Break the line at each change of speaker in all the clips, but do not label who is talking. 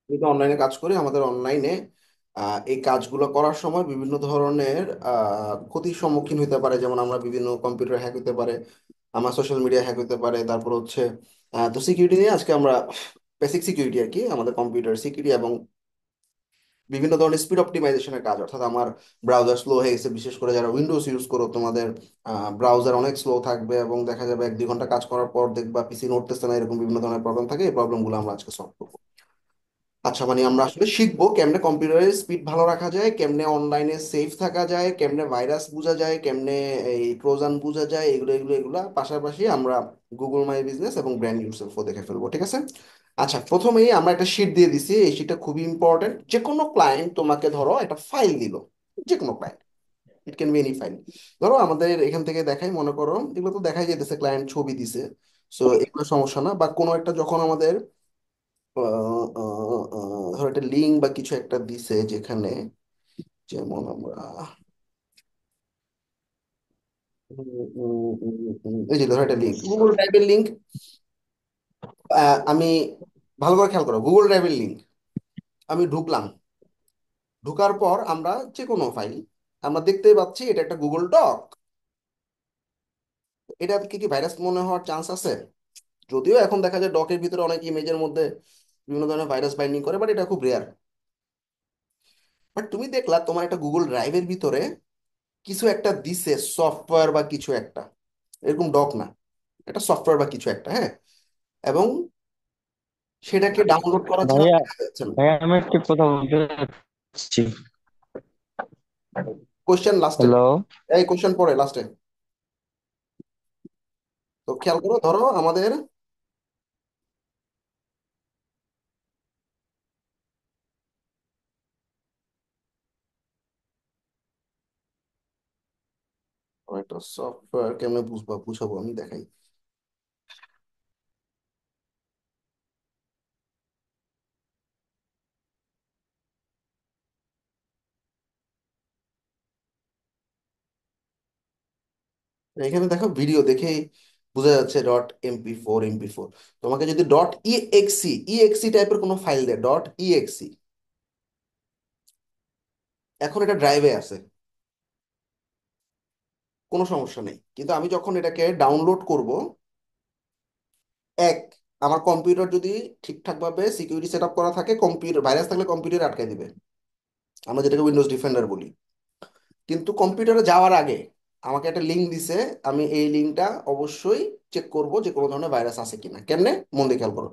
আমি তো অনলাইনে কাজ করি। আমাদের অনলাইনে এই কাজগুলো করার সময় বিভিন্ন ধরনের ক্ষতির সম্মুখীন হতে পারে। যেমন আমরা বিভিন্ন কম্পিউটার হ্যাক হতে পারে, আমার সোশ্যাল মিডিয়া হ্যাক হতে পারে, তারপর হচ্ছে তো সিকিউরিটি নিয়ে আজকে আমরা বেসিক সিকিউরিটি আর কি, আমাদের কম্পিউটার সিকিউরিটি এবং বিভিন্ন ধরনের স্পিড অপটিমাইজেশনের কাজ। অর্থাৎ আমার ব্রাউজার স্লো হয়ে গেছে, বিশেষ করে যারা উইন্ডোজ ইউজ করো, তোমাদের ব্রাউজার অনেক স্লো থাকবে এবং দেখা যাবে 1-2 ঘন্টা কাজ করার পর দেখবা পিসি নড়তেছে না, এরকম বিভিন্ন ধরনের প্রবলেম থাকে। এই প্রবলেমগুলো আমরা আজকে সলভ করবো। আচ্ছা, মানে আমরা আসলে শিখবো কেমনে কম্পিউটারের স্পিড ভালো রাখা যায়, কেমনে অনলাইনে সেফ থাকা যায়, কেমনে ভাইরাস বোঝা যায়, কেমনে এই ট্রোজান বোঝা যায়, এগুলো এগুলো এগুলা পাশাপাশি আমরা গুগল মাই বিজনেস এবং ব্র্যান্ড ইউরসেলফও দেখে ফেলবো। ঠিক আছে? আচ্ছা, প্রথমেই আমরা একটা শিট দিয়ে দিছি। এই শিটটা খুবই ইম্পর্টেন্ট। যে কোনো ক্লায়েন্ট তোমাকে ধরো একটা ফাইল দিল, যে কোনো client, it can be any file. ধরো আমাদের এখান থেকে দেখাই, মনে করো এগুলো তো দেখাই যেতেছে, ক্লায়েন্ট ছবি দিছে, সো এগুলো সমস্যা না। বা কোনো একটা যখন আমাদের ধরো একটা লিঙ্ক বা কিছু একটা দিছে, যেখানে যেমন আমরা এই যে ধরো একটা লিঙ্ক, গুগল ড্রাইভের লিঙ্ক। আমি ভালো করে খেয়াল করো, গুগল ড্রাইভের লিঙ্ক আমি ঢুকলাম। ঢুকার পর আমরা যে কোনো ফাইল আমরা দেখতেই পাচ্ছি এটা একটা গুগল ডক। এটা কি কি ভাইরাস মনে হওয়ার চান্স আছে? যদিও এখন দেখা যায় ডকের ভিতরে অনেক ইমেজের মধ্যে বিভিন্ন ধরনের ভাইরাস বাইন্ডিং করে, বাট এটা খুব রেয়ার। বাট তুমি দেখলা তোমার একটা গুগল ড্রাইভের ভিতরে কিছু একটা দিছে, সফটওয়্যার বা কিছু একটা, এরকম ডক না, এটা সফটওয়্যার বা কিছু একটা, হ্যাঁ, এবং সেটাকে ডাউনলোড করা ছাড়া
ভাইয়া
দেখা যাচ্ছে না।
ভাইয়া আমি একটু কথা বলতে চাচ্ছি।
কোশ্চেন লাস্টে,
হ্যালো।
এই কোশ্চেন পরে লাস্টে। তো খেয়াল করো, ধরো আমাদের একটা সফটওয়্যার কেমনে বুঝাবো, আমি দেখাই। এখানে দেখো, ভিডিও দেখেই বোঝা যাচ্ছে .mp4 তোমাকে যদি .exe টাইপের কোনো ফাইল দেয়, .exe, এখন এটা ড্রাইভে আছে, কোনো সমস্যা নেই। কিন্তু আমি যখন এটাকে ডাউনলোড করব, এক, আমার কম্পিউটার যদি ঠিকঠাক ভাবে সিকিউরিটি সেট আপ করা থাকে, কম্পিউটার ভাইরাস থাকলে কম্পিউটার আটকায় দিবে, আমরা যেটাকে উইন্ডোজ ডিফেন্ডার বলি। কিন্তু কম্পিউটারে যাওয়ার আগে আমাকে একটা লিঙ্ক দিছে, আমি এই লিঙ্কটা অবশ্যই চেক করব যে কোনো ধরনের ভাইরাস আছে কিনা। কেমনে? মন দিয়ে খেয়াল করো।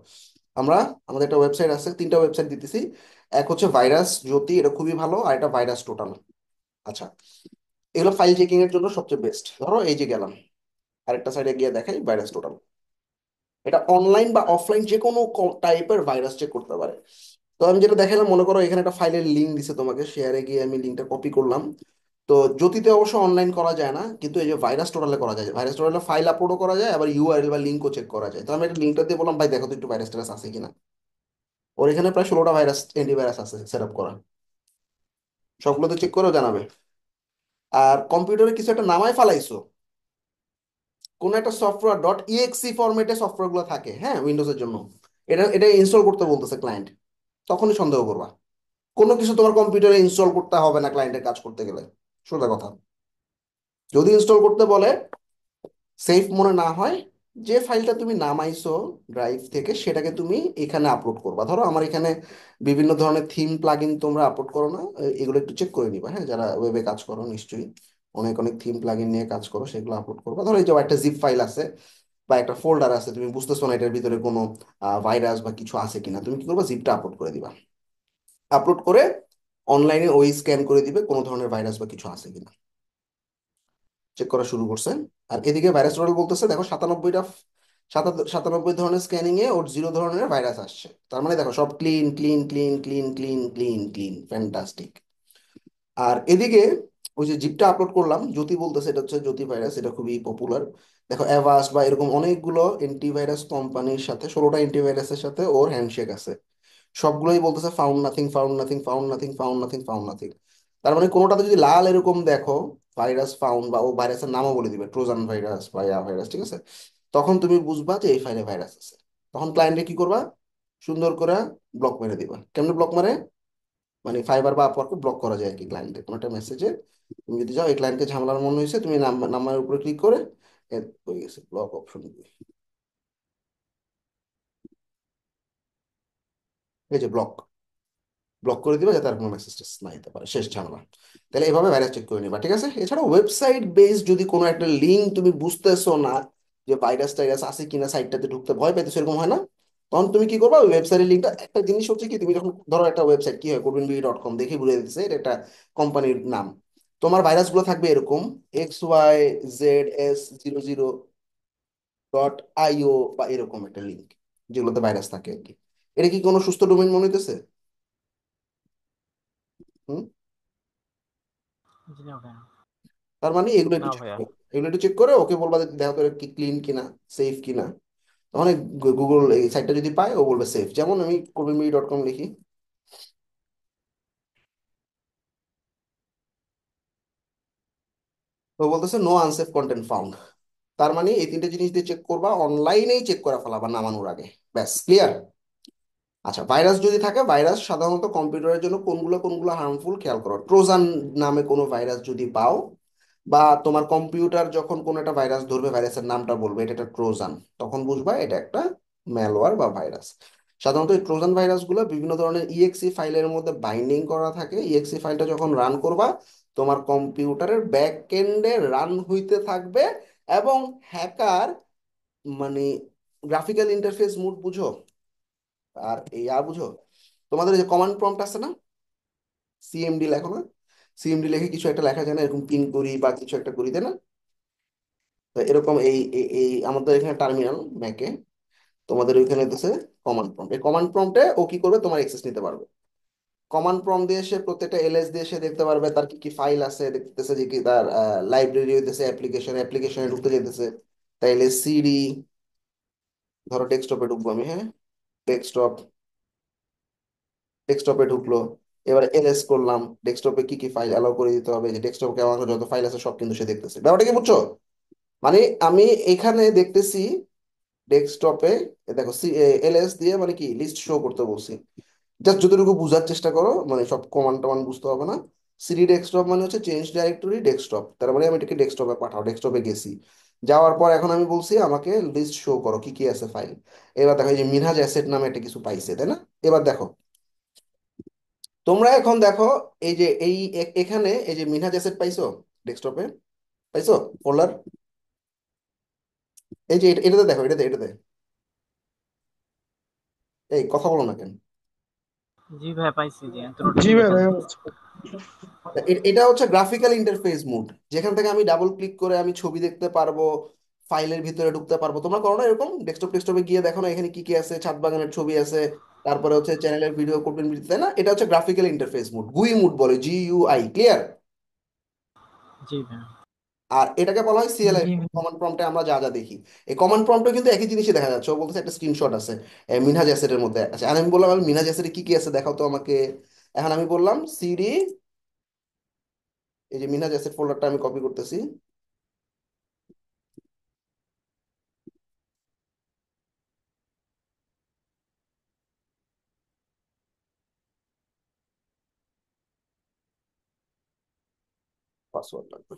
আমরা আমাদের একটা ওয়েবসাইট আছে, 3টা ওয়েবসাইট দিতেছি। এক হচ্ছে ভাইরাস জ্যোতি, এটা খুবই ভালো, আর এটা ভাইরাস টোটাল। আচ্ছা, এগুলো ফাইল চেকিং এর জন্য সবচেয়ে বেস্ট। ধরো এই যে গেলাম, আরেকটা সাইডে গিয়ে দেখাই, ভাইরাস টোটাল। এটা অনলাইন বা অফলাইন যে কোনো টাইপের ভাইরাস চেক করতে পারে। তো আমি যেটা দেখালাম, মনে করো এখানে একটা ফাইলের লিঙ্ক দিছে তোমাকে, শেয়ারে গিয়ে আমি লিঙ্কটা কপি করলাম। তো জ্যোতিতে অবশ্য অনলাইন করা যায় না, কিন্তু এই যে ভাইরাস টোটালে করা যায়। ভাইরাস টোটালে ফাইল আপলোডও করা যায়, আবার ইউআরএল বা লিঙ্কও চেক করা যায়। তো আমি একটা লিঙ্কটা দিয়ে বললাম, ভাই দেখো তো একটু ভাইরাস টাইরাস আছে কিনা। ওর এখানে প্রায় 16টা ভাইরাস অ্যান্টিভাইরাস আছে সেট আপ করা, সবগুলো তো চেক করেও জানাবে। আর কম্পিউটারে কিছু একটা নামায় ফালাইছো, কোন একটা সফটওয়্যার .exe ফরম্যাটে সফটওয়্যার গুলো থাকে, হ্যাঁ, উইন্ডোজের জন্য, এটা এটা ইনস্টল করতে বলতেছে ক্লায়েন্ট, তখনই সন্দেহ করবা। কোনো কিছু তোমার কম্পিউটারে ইনস্টল করতে হবে না ক্লায়েন্টের কাজ করতে গেলে, সোজা কথা। যদি ইনস্টল করতে বলে, সেফ মনে না হয়, যে ফাইলটা তুমি নামাইছো ড্রাইভ থেকে সেটাকে তুমি এখানে আপলোড করবা। ধরো আমার এখানে বিভিন্ন ধরনের থিম প্লাগইন তোমরা আপলোড করো না, এগুলো একটু চেক করে নিবা, হ্যাঁ, যারা ওয়েবে কাজ করো নিশ্চয়ই অনেক অনেক থিম প্লাগইন নিয়ে কাজ করো, সেগুলো আপলোড করবা। ধরো এই যে একটা জিপ ফাইল আছে বা একটা ফোল্ডার আছে, তুমি বুঝতেছো না এটার ভিতরে কোনো ভাইরাস বা কিছু আছে কিনা, তুমি কি করবা, জিপটা আপলোড করে দিবা। আপলোড করে অনলাইনে ওই স্ক্যান করে দিবে কোনো ধরনের ভাইরাস বা কিছু আছে কিনা, চেক করা শুরু করছে। আর এদিকে ভাইরাস টোটাল বলতেছে দেখো 97 ধরনের স্ক্যানিং এ ওর 0 ধরনের ভাইরাস আসছে। তার মানে দেখো সব clean clean clean clean clean clean clean, fantastic. আর এদিকে ওই যে জিপটা আপলোড করলাম, জ্যোতি বলতেছে, এটা হচ্ছে জ্যোতি ভাইরাস, এটা খুবই পপুলার। দেখো অ্যাভাস্ট বা এরকম অনেকগুলো অ্যান্টিভাইরাস কোম্পানির সাথে, 16টা অ্যান্টিভাইরাসের সাথে ওর হ্যান্ডশেক আছে। সবগুলোই বলতেছে found nothing, found nothing, found nothing, found nothing, found nothing. তার মানে কোনোটাতে যদি লাল এরকম দেখো ভাইরাস ফাউন্ড, বা ও ভাইরাসের নামও বলে দিবে, ট্রোজান ভাইরাস বা ইয়া ভাইরাস, ঠিক আছে, তখন তুমি বুঝবা যে এই ফাইলে ভাইরাস আছে। তখন ক্লায়েন্টে কি করবা, সুন্দর করে ব্লক মেরে দিবা। কেমনে ব্লক মারে? মানে ফাইবার বা আপওয়ার্কে ব্লক করা যায় আর কি ক্লায়েন্টে কোনো একটা মেসেজে। তুমি যদি যাও এই ক্লায়েন্টকে ঝামেলার মনে হয়েছে, তুমি নাম্বারের উপরে ক্লিক করে হয়ে গেছে ব্লক অপশন। এই যে ব্লক, ব্লক করে দিবা যাতে আর কোনো মেসেজ টেসেজ না দিতে পারে, শেষ ঝামেলা। তাহলে এইভাবে ভাইরাস চেক করে নিবা, ঠিক আছে? এছাড়াও ওয়েবসাইট বেস যদি কোনো একটা লিঙ্ক তুমি বুঝতেছো না যে ভাইরাস টাইরাস আছে কিনা, সাইটটাতে ঢুকতে ভয় পাইতেছো, এরকম হয় না? তখন তুমি কি করবা, ওই ওয়েবসাইটের লিঙ্কটা, একটা জিনিস হচ্ছে কি, তুমি যখন ধরো একটা ওয়েবসাইট কি হয়, কোডবিনবি.কম দেখে বুঝে দিতেছে এটা একটা কোম্পানির নাম, তোমার ভাইরাস গুলো থাকবে এরকম XYZS00.io বা এরকম একটা লিঙ্ক, যেগুলোতে ভাইরাস থাকে আর কি। এটা কি কোনো সুস্থ ডোমেইন মনে হইতেছে? হুম।
জি না ভাইয়া।
তার মানে এগুলো
না
একটু চেক
ভাইয়া।
করো, এগুলো একটু চেক করে ওকে বলবা যে দেখো তো এটা কি ক্লিন কিনা, সেফ কিনা। তখন গুগল এই সাইটটা যদি পায় ও বলবে সেফ। যেমন আমি কোবিনমি.কম লিখি, তো বলতেছে নো আনসেফ কন্টেন্ট ফাউন্ড। তার মানে এই তিনটে জিনিস দিয়ে চেক করবা, অনলাইনেই চেক করে ফেলাবা নামানোর আগে। ব্যাস, ক্লিয়ার। আচ্ছা, ভাইরাস যদি থাকে, ভাইরাস সাধারণত কম্পিউটারের জন্য কোনগুলো কোনগুলো হার্মফুল খেয়াল করো। ট্রোজান নামে কোনো ভাইরাস যদি পাও, বা তোমার কম্পিউটার যখন কোনো একটা ভাইরাস ধরবে, ভাইরাসের নামটা বলবে এটা একটা ট্রোজান, তখন বুঝবা এটা একটা ম্যালওয়্যার বা ভাইরাস। সাধারণত এই ট্রোজান ভাইরাসগুলো বিভিন্ন ধরনের ইএক্সি ফাইলের মধ্যে বাইন্ডিং করা থাকে। ইএক্সি ফাইলটা যখন রান করবা, তোমার কম্পিউটারের ব্যাক এন্ডে রান হইতে থাকবে। এবং হ্যাকার, মানে গ্রাফিক্যাল ইন্টারফেস মুড বুঝো, আর এই বুঝো, তোমাদের এই যে কমান্ড প্রম্পট আছে না, সিএমডি লেখো না, সিএমডি লিখে কিছু একটা লেখা যায় না, এরকম পিন করি বা কিছু একটা করি, তাই না? তো এরকম এই আমাদের এখানে টার্মিনাল ম্যাকে, তোমাদের ওইখানে দিতেছে কমান্ড প্রম্পট। এই কমান্ড প্রম্পটে ও কি করবে, তোমার অ্যাক্সেস নিতে পারবে। কমান্ড প্রম্পট দিয়ে সে প্রত্যেকটা এলএস দিয়ে সে দেখতে পারবে তার কি কি ফাইল আছে, দেখতেছে যে কি তার লাইব্রেরি হইতেছে, অ্যাপ্লিকেশনে ঢুকতে যেতেছে। তাইলে সিডি, ধরো ডেস্কটপে ঢুকবো আমি, হ্যাঁ, ডেস্কটপ, ডেস্কটপে ঢুকলো। এবারে এলএস করলাম, ডেস্কটপে কি কি ফাইল অ্যালাউ করে দিতে হবে, যে ডেস্কটপে আমার যত ফাইল আছে সব কিন্তু সে দেখতেছে। ব্যাপারটা কি বুঝছো? মানে আমি এখানে দেখতেছি ডেস্কটপে, দেখো এলএস দিয়ে মানে কি লিস্ট শো করতে বলছি। জাস্ট যতটুকু বোঝার চেষ্টা করো, মানে সব কমান্ড টমান্ড বুঝতে হবে না। সিডি ডেস্কটপ মানে হচ্ছে চেঞ্জ ডাইরেক্টরি ডেস্কটপ, তার মানে আমি এটাকে ডেস্কটপে পাঠাও, ডেস্কটপে গেছি। যাওয়ার পর এখন আমি বলছি আমাকে লিস্ট শো করো কি কি আছে ফাইল। এবার দেখো এই যে মিনহাজ অ্যাসেট নামে একটা কিছু পাইছে, তাই না? এবার দেখো, তোমরা এখন দেখো, এই যে এখানে এই যে মিনহাজ অ্যাসেট পাইছো ডেস্কটপে, পাইছো ফোল্ডার, এই যে এটাতে দেখো, এটাতে এটাতে, এই কথা বলো না কেন?
জি ভাইয়া, পাইছি, জি আমি তো
জি ভাই,
নোটিফিকেশন
দেখা
দেখছি।
যাচ্ছে।
এটা হচ্ছে গ্রাফিক্যাল ইন্টারফেস মুড, যেখান থেকে আমি ডাবল ক্লিক করে আমি ছবি দেখতে পারবো, ফাইলের ভিতরে ঢুকতে পারবো। তোমরা করো না এরকম? ডেস্কটপে গিয়ে দেখো না এখানে কি কি আছে, ছাদ বাগানের ছবি আছে, তারপরে হচ্ছে চ্যানেলের ভিডিও করবেন, তাই না? এটা হচ্ছে গ্রাফিক্যাল ইন্টারফেস মুড, গুই মুড বলে, GUI, ক্লিয়ার?
জি ভাইয়া।
আর এটাকে বলা হয় সিএলআই,
জি
কমান্ড প্রম্পটে আমরা যা যা দেখি। এই কমান্ড প্রম্পটে কিন্তু একই জিনিসই দেখা যাচ্ছে। ও বলতেছে একটা স্ক্রিনশট আছে মিনহাজ অ্যাসেটের মধ্যে আছে, আর আমি বললাম আমি মিনহাজ অ্যাসেটে কি কি আছে দেখাও তো আমাকে। এখন আমি বললাম সিডি, এই যে মিনহাজ অ্যাসেট ফোল্ডারটা আমি কপি করতেছি, পাসওয়ার্ড লাগবে,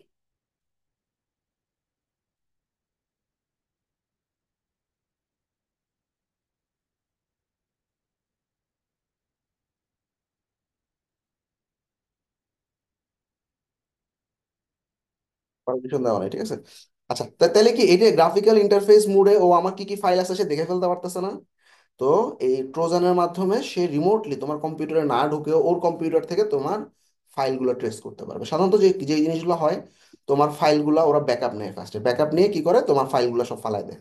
পারমিশন দেওয়া নাই, ঠিক আছে? আচ্ছা, তাহলে কি এই যে গ্রাফিক্যাল ইন্টারফেস মুডে ও আমার কি কি ফাইল আছে সে দেখে ফেলতে পারতেছে না? তো এই ট্রোজানের মাধ্যমে সে রিমোটলি তোমার কম্পিউটারে না ঢুকেও ওর কম্পিউটার থেকে তোমার ফাইলগুলো ট্রেস করতে পারবে। সাধারণত যে যে জিনিসগুলো হয়, তোমার ফাইলগুলো ওরা ব্যাকআপ নেয়, ফার্স্টে ব্যাকআপ নিয়ে কি করে তোমার ফাইলগুলো সব ফালাই দেয়।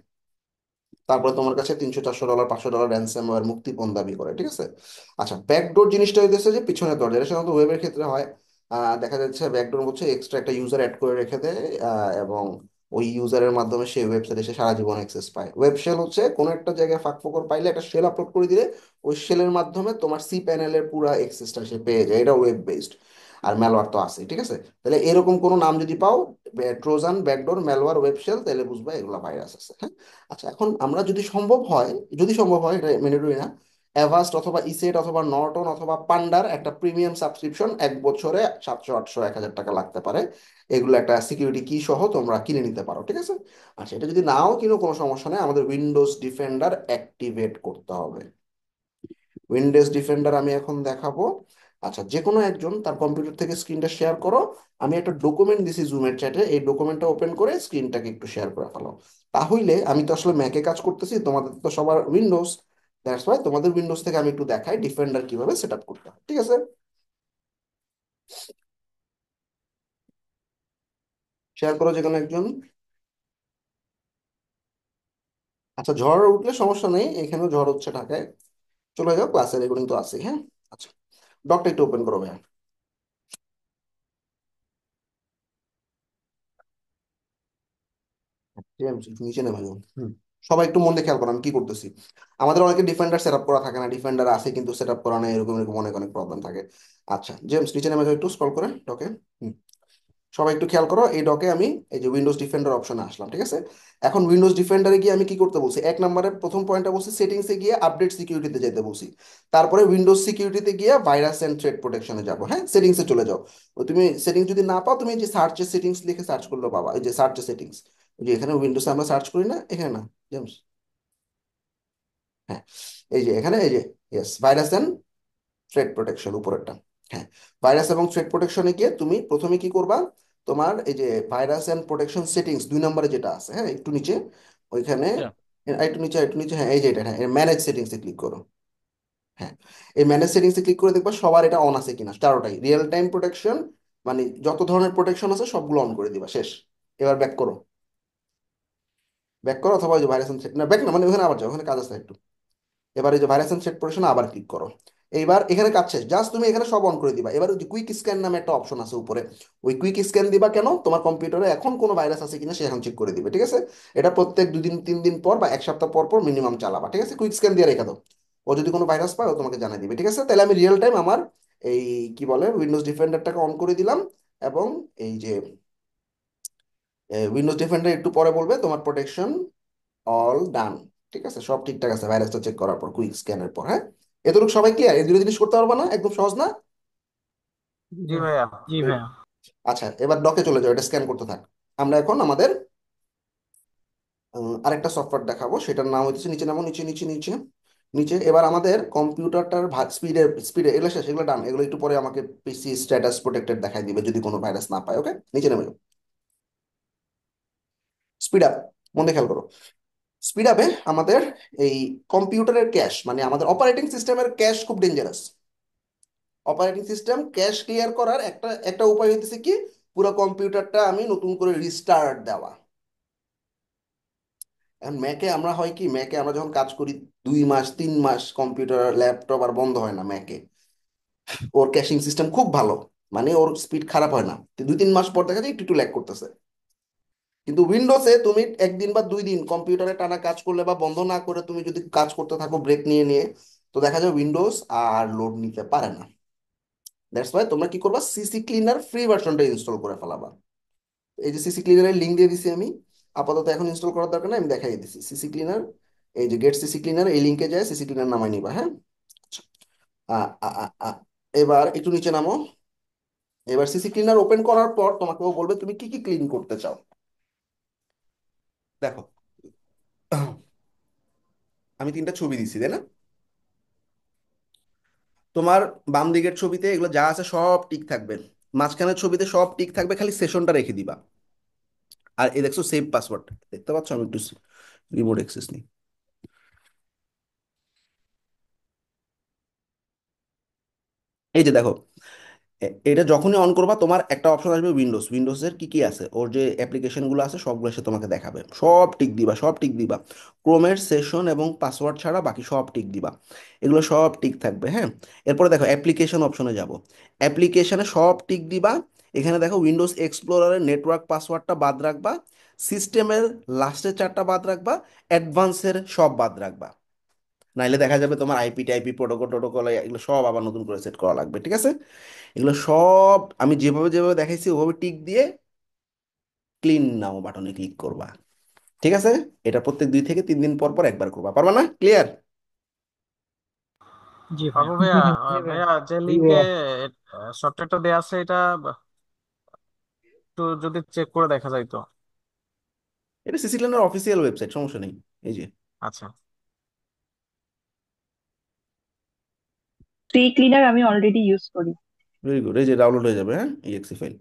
তারপরে তোমার কাছে $300 $400 $500 র্যানসামওয়্যার মুক্তিপণ দাবি করে, ঠিক আছে? আচ্ছা, ব্যাকডোর জিনিসটা হইতেছে যে পিছনের দরজা, এটা সাধারণত ওয়েবের ক্ষেত্রে হয়। দেখা যাচ্ছে ব্যাকডোর হচ্ছে এক্সট্রা একটা ইউজার অ্যাড করে রেখে দেয়, এবং ওই ইউজারের মাধ্যমে সেই ওয়েবসাইটে সে সারা জীবন অ্যাক্সেস পায়। ওয়েব শেল হচ্ছে কোনো একটা জায়গায় ফাঁক ফোকর পাইলে একটা শেল আপলোড করে দিলে ওই শেলের মাধ্যমে তোমার সি প্যানেলের পুরো অ্যাক্সেসটা সে পেয়ে যায়। এটা ওয়েব বেসড। আর ম্যালওয়্যার তো আছে, ঠিক আছে? তাহলে এরকম কোনো নাম যদি পাও, trojan, backdoor, malware, web shell, তাহলে বুঝবা এগুলো ভাইরাস আছে, হ্যাঁ? আচ্ছা, এখন আমরা যদি সম্ভব হয়, যদি সম্ভব হয়, এটা ম্যান্ডেটরি না, অ্যাভাস্ট অথবা ইসেট অথবা নর্টন অথবা পান্ডার একটা প্রিমিয়াম সাবস্ক্রিপশন 1 বছরে 700 800 1000 টাকা লাগতে পারে। এগুলো একটা সিকিউরিটি কি সহ তোমরা কিনে নিতে পারো, ঠিক আছে? আচ্ছা, এটা যদি নাও কিনো কোনো সমস্যা নেই, আমাদের উইন্ডোজ ডিফেন্ডার অ্যাক্টিভেট করতে হবে। উইন্ডোজ ডিফেন্ডার আমি এখন দেখাবো। আচ্ছা, যে কোনো একজন তার কম্পিউটার থেকে স্ক্রিনটা শেয়ার করো। আমি একটা ডকুমেন্ট দিছি জুমের চ্যাটে, এই ডকুমেন্টটা ওপেন করে স্ক্রিনটাকে একটু শেয়ার করে ফেলো। তাহলে আমি তো আসলে ম্যাকে কাজ করতেছি, তোমাদের তো সবার উইন্ডোজ। দ্যাটস ওয়াই তোমাদের উইন্ডোজ থেকে আমি একটু দেখাই ডিফেন্ডার কিভাবে সেট আপ করতে হয়, ঠিক আছে? শেয়ার করো যে কোনো একজন। আচ্ছা, ঝড় উঠলে সমস্যা নেই, এখানেও ঝড় হচ্ছে ঢাকায়। চলে যাও, ক্লাসের রেকর্ডিং তো আছে, হ্যাঁ। আচ্ছা, ডকটা একটু ওপেন করো ভাইয়া। জেমস, একটু নিচে নেমে যাও। সবাই একটু মন দিয়ে খেয়াল করো আমি কি করতেছি। আমাদের অনেকে ডিফেন্ডার সেট আপ করা থাকে না, ডিফেন্ডার আছে কিন্তু সেট আপ করা নেই, এরকম এরকম অনেক অনেক প্রবলেম থাকে। আচ্ছা জেমস, নিচে নেমে যাও একটু স্ক্রল করে ডকে। সবাই একটু খেয়াল করো, এই ডকে আমি এই যে উইন্ডোজ ডিফেন্ডার অপশনে আসলাম, ঠিক আছে? এখন উইন্ডোজ ডিফেন্ডারে গিয়ে আমি কি করতে বলছি, 1 নম্বরের প্রথম পয়েন্টটা বলছি সেটিংসে গিয়ে আপডেট সিকিউরিটিতে যেতে বলছি। তারপরে উইন্ডোজ সিকিউরিটিতে গিয়ে ভাইরাস এন্ড থ্রেট প্রোটেকশনে যাবো, হ্যাঁ, সেটিংসে চলে যাও। তুমি সেটিংস যদি না পাও, তুমি এই যে সার্চের সেটিংস লিখে সার্চ করলে পাবা, এই যে সার্চের সেটিংস। ওই যে এখানে উইন্ডোজে আমরা সার্চ করি না, এখানে না জেমস? হ্যাঁ, এই যে এখানে এই যে yes, virus and threat protection উপরেরটা। হ্যাঁ, ভাইরাস এবং থ্রেট প্রোটেকশনে গিয়ে তুমি প্রথমে কি করবা, তোমার এই যে ভাইরাস এন্ড প্রোটেকশন সেটিংস 2 নম্বরে যেটা আছে, হ্যাঁ একটু নিচে ওইখানে, একটু নিচে একটু নিচে, হ্যাঁ এই যে এটা, হ্যাঁ ম্যানেজ সেটিংসে ক্লিক করো। হ্যাঁ, এই ম্যানেজ সেটিংসে ক্লিক করে দেখবা সবার এটা অন আছে কিনা, চারোটাই রিয়েল টাইম প্রোটেকশন, মানে যত ধরনের প্রোটেকশন আছে সবগুলো অন করে দিবা, শেষ। এবার ব্যাক করো, ব্যাক করো, অথবা ওই যে ভাইরাস না ব্যাক না, মানে ওখানে আবার যাও, ওখানে কাজ আছে একটু। এবার এই যে ভাইরাস এন্ড সেট পজিশনে আবার ক্লিক করো। এইবার এখানে কাজ শেষ, জাস্ট তুমি এখানে সব অন করে দিবা। এবার ওই যে কুইক স্ক্যান নামে একটা অপশন আছে উপরে, ওই কুইক স্ক্যান দিবা কেন, তোমার কম্পিউটারে এখন কোনো ভাইরাস আছে কিনা সে এখন চেক করে দিবে, ঠিক আছে? এটা প্রত্যেক 2 দিন 3 দিন পর বা 1 সপ্তাহ পর পর মিনিমাম চালাবা, ঠিক আছে? কুইক স্ক্যান দিয়ে রেখে দাও। ও যদি কোনো ভাইরাস পায় ও তোমাকে জানিয়ে দিবে, ঠিক আছে? তাহলে আমি রিয়েল টাইম আমার এই কি বলে উইন্ডোজ ডিফেন্ডারটাকে অন করে দিলাম। এবং এই যে উইন্ডোজ ডিফেন্ডার একটু পরে বলবে তোমার প্রোটেকশন অল ডান, ঠিক আছে? সব ঠিকঠাক আছে ভাইরাসটা চেক করার পর, কুইক স্ক্যানের পর, হ্যাঁ। এতটুকু সবাই ক্লিয়ার? এই দুটো জিনিস করতে পারবা না? একদম সহজ না?
জি ভাইয়া। জি ভাইয়া।
আচ্ছা, এবার ডকে চলে যাও, এটা স্ক্যান করতে থাক। আমরা এখন আমাদের আরেকটা সফটওয়্যার দেখাবো, সেটার নাম হচ্ছে, নিচে নামো, নিচে নিচে নিচে নিচে। এবার আমাদের কম্পিউটারটার স্পিডে স্পিডে এগুলো শেষ, এগুলো ডান, এগুলো একটু পরে আমাকে পিসি স্ট্যাটাস প্রোটেক্টেড দেখাই দিবে যদি কোনো ভাইরাস না পায়, ওকে? নিচে নেমে যাও, স্পিড আপ, মনে খেয়াল করো। স্পিড আপে আমাদের এই কম্পিউটারের ক্যাশ, মানে আমাদের অপারেটিং সিস্টেমের ক্যাশ খুব dangerous. Operating system cash clear করার একটা একটা উপায় হইতেছে কি, পুরো কম্পিউটারটা আমি নতুন করে রিস্টার্ট দেওয়া। এখন ম্যাকে আমরা হয় কি, ম্যাকে আমরা যখন কাজ করি 2 মাস 3 মাস কম্পিউটার ল্যাপটপ আর বন্ধ হয় না ম্যাকে। ওর ক্যাশিং সিস্টেম খুব ভালো, মানে ওর স্পিড খারাপ হয় না, তো 2 3 মাস পর দেখা যায় একটু একটু ল্যাগ করতেছে। কিন্তু উইন্ডোজে তুমি 1 দিন বা 2 দিন কম্পিউটারে টানা কাজ করলে বা বন্ধ না করে তুমি যদি কাজ করতে থাকো ব্রেক নিয়ে নিয়ে, তো দেখা যায় উইন্ডোজ আর লোড নিতে পারে না। দ্যাটস ওয়াই তোমরা কি করবা, সিসি ক্লিনার ফ্রি ভার্সনটা ইনস্টল করে ফেলাবা। এই যে সিসি ক্লিনারের লিঙ্ক দিয়ে দিছি আমি, আপাতত এখন ইনস্টল করার দরকার নেই, আমি দেখাই দিছি সিসি ক্লিনার। এই যে গেট সিসি ক্লিনার, এই লিঙ্কে যায় সিসি ক্লিনার নামাই নিবা, হ্যাঁ। আচ্ছা, আ, আ, আ, আ। এবার একটু নিচে নামো। এবার সিসি ক্লিনার ওপেন করার পর তোমাকে ও বলবে তুমি কি কি ক্লিন করতে চাও। দেখো, আমি 3টা ছবি দিছি, তাই না? তোমার বাম দিকের ছবিতে এগুলো যা আছে সব টিক থাকবে, মাঝখানের ছবিতে সব টিক থাকবে, খালি সেশনটা রেখে দিবা। আর এই দেখছো সেভ পাসওয়ার্ড, দেখতে পাচ্ছ? আমি একটু রিমোট অ্যাক্সেস নিই। এই যে দেখো, এটা যখনই অন করবা তোমার একটা অপশন আসবে উইন্ডোজের কি কি আছে, ওর যে অ্যাপ্লিকেশনগুলো আছে সবগুলো সে তোমাকে দেখাবে, সব টিক দিবা, সব টিক দিবা। ক্রোমের সেশন এবং পাসওয়ার্ড ছাড়া বাকি সব টিক দিবা, এগুলো সব টিক থাকবে, হ্যাঁ। এরপরে দেখো অ্যাপ্লিকেশন অপশনে যাব, অ্যাপ্লিকেশনে সব টিক দিবা। এখানে দেখো উইন্ডোজ এক্সপ্লোরারের নেটওয়ার্ক পাসওয়ার্ডটা বাদ রাখবা, সিস্টেমের লাস্টের 4টা বাদ রাখবা, অ্যাডভান্সের সব বাদ রাখবা। নাইলে দেখা যাবে তোমার আইপি টাইপি প্রোটোকল টোটোকল এগুলো সব আবার নতুন করে সেট করা লাগবে, ঠিক আছে? এগুলো সব আমি যেভাবে যেভাবে দেখাইছি ওভাবে টিক দিয়ে ক্লিন নাও বাটনে ক্লিক করবা, ঠিক আছে? এটা প্রত্যেক 2 থেকে 3 দিন পর পর একবার করবা, পারবা না? ক্লিয়ার?
জি পাবো ভাইয়া।
জি ভাই।
ভাইয়া যে
জি
লিঙ্কে
ভাইয়া।
সফটওয়্যারটা দেওয়া আছে এটা একটু যদি চেক করে দেখা যায় তো।
এটা সিসি ক্লিনার অফিসিয়াল ওয়েবসাইট, সমস্যা নেই। এই যে,
আচ্ছা।
ফ্রি ক্লিনার আমি অলরেডি ইউজ করি।
ভেরি গুড, এই যে ডাউনলোড হয়ে যাবে, হ্যাঁ, ইএক্সি ফাইল।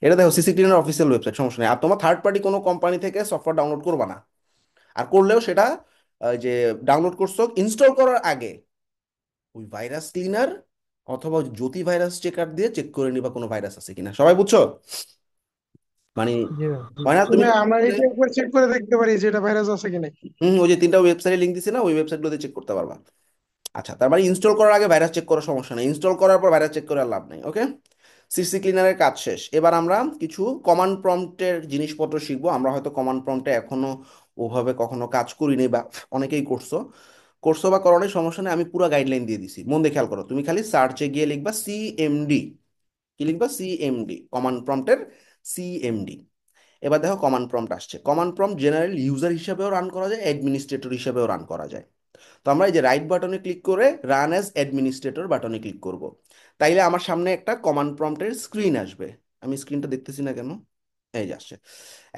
এটা দেখো সিসি ক্লিনার অফিসিয়াল ওয়েবসাইট, সমস্যা নেই। আর তোমার থার্ড পার্টি কোনো কোম্পানি থেকে সফটওয়্যার ডাউনলোড করবা না। আর করলেও সেটা যে ডাউনলোড করছো ইনস্টল করার আগে ওই ভাইরাস ক্লিনার অথবা জ্যোতি ভাইরাস চেকার দিয়ে চেক করে নিবা কোনো ভাইরাস আছে কিনা। সবাই বুঝছো? মানে
জি ভাই।
জি
হয় না
বুঝতে
তুমি,
ভাই আমরা এটা একবার চেক করে দেখতে পারি যে এটা ভাইরাস আছে কিনা।
ওই যে তিনটা ওয়েবসাইটে লিঙ্ক দিছি না, ওই ওয়েবসাইটগুলোতে চেক করতে পারবা। আচ্ছা, তার মানে ইনস্টল করার আগে ভাইরাস চেক করার সমস্যা নেই, ইনস্টল করার পর ভাইরাস চেক করে আর লাভ নেই। ওকে, সিসি ক্লিনারের কাজ শেষ। এবার আমরা কিছু কমান্ড প্রম্পটের জিনিসপত্র শিখবো। আমরা হয়তো কমান্ড প্রম্পটে এখনো ওভাবে কখনো কাজ করিনি, বা অনেকেই করছো, করছো বা করোনি, সমস্যা নেই। আমি পুরো গাইডলাইন দিয়ে দিছি, মন দিয়ে খেয়াল করো। তুমি খালি সার্চে গিয়ে লিখবা সিএমডি। কি লিখবা? সিএমডি, কমান্ড প্রম্পটের সিএমডি। এবার দেখো কমান্ড প্রম্পট আসছে। কমান্ড প্রম্পট জেনারেল ইউজার হিসাবেও রান করা যায়, অ্যাডমিনিস্ট্রেটর হিসাবেও রান করা যায়। তো আমরা এই যে রাইট বাটনে ক্লিক করে রান অ্যাজ অ্যাডমিনিস্ট্রেটর বাটনে ক্লিক করব। তাইলে আমার সামনে একটা কমান্ড প্রম্পটের স্ক্রিন আসবে। আমি স্ক্রিনটা দেখতেছি না কেন? এই যে আসছে।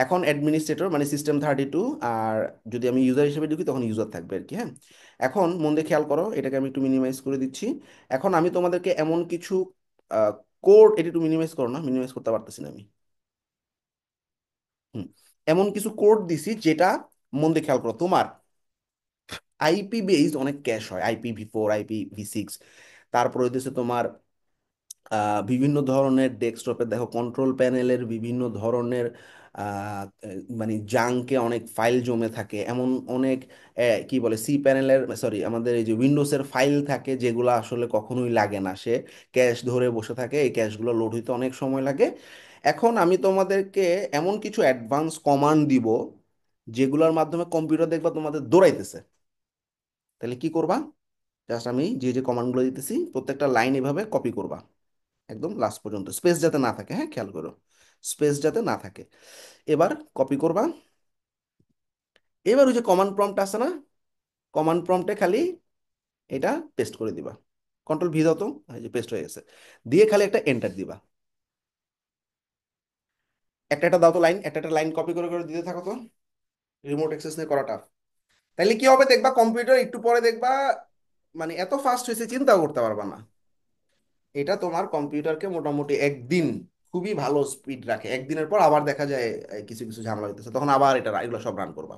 এখন অ্যাডমিনিস্ট্রেটর মানে সিস্টেম 32, আর যদি আমি ইউজার হিসেবে ঢুকি তখন ইউজার থাকবে আর কি, হ্যাঁ। এখন মন দিয়ে খেয়াল করো, এটাকে আমি একটু মিনিমাইজ করে দিচ্ছি। এখন আমি তোমাদেরকে এমন কিছু কোড, এটা একটু মিনিমাইজ করো না, মিনিমাইজ করতে পারতেছি না আমি। হুম, এমন কিছু কোড দিছি যেটা, মন দিয়ে খেয়াল করো, তোমার আইপি বেসড অনেক ক্যাশ হয়, IPv4, IPv6। তারপরে হইতেছে তোমার বিভিন্ন ধরনের ডেস্কটপে দেখো কন্ট্রোল প্যানেলের বিভিন্ন ধরনের মানে জাঙ্কে অনেক ফাইল জমে থাকে, এমন অনেক কি বলে সি প্যানেলের, সরি, আমাদের এই যে উইন্ডোজের ফাইল থাকে যেগুলো আসলে কখনোই লাগে না, সে ক্যাশ ধরে বসে থাকে, এই ক্যাশগুলো লোড হইতে অনেক সময় লাগে। এখন আমি তোমাদেরকে এমন কিছু অ্যাডভান্স কমান্ড দিব যেগুলোর মাধ্যমে কম্পিউটার দেখবা তোমাদের দৌড়াইতেছে। তাহলে কি করবা? জাস্ট আমি যে যে কমান্ডগুলো দিতেছি প্রত্যেকটা লাইন এভাবে কপি করবা, একদম লাস্ট পর্যন্ত, স্পেস যাতে না থাকে, হ্যাঁ, খেয়াল করো, স্পেস যাতে না থাকে। এবার কপি করবা। এবার ওই যে কমান্ড প্রম্পট আছে না, কমান্ড প্রম্পটে খালি এটা পেস্ট করে দিবা। কন্ট্রোল V দাও তো, এই যে পেস্ট হয়ে গেছে। দিয়ে খালি একটা এন্টার দিবা। একটা একটা দাও তো লাইন, একটা একটা লাইন কপি করে করে দিতে থাকো তো। রিমোট অ্যাক্সেস নিয়ে করাটা, তাইলে কি হবে দেখবা, কম্পিউটার একটু পরে দেখবা মানে এত ফাস্ট হয়েছে চিন্তাও করতে পারবা না। এটা তোমার কম্পিউটারকে মোটামুটি একদিন খুবই ভালো স্পিড রাখে। একদিনের পর আবার দেখা যায় কিছু কিছু ঝামেলা হইতেছে, তখন আবার এটা এগুলো সব রান করবা।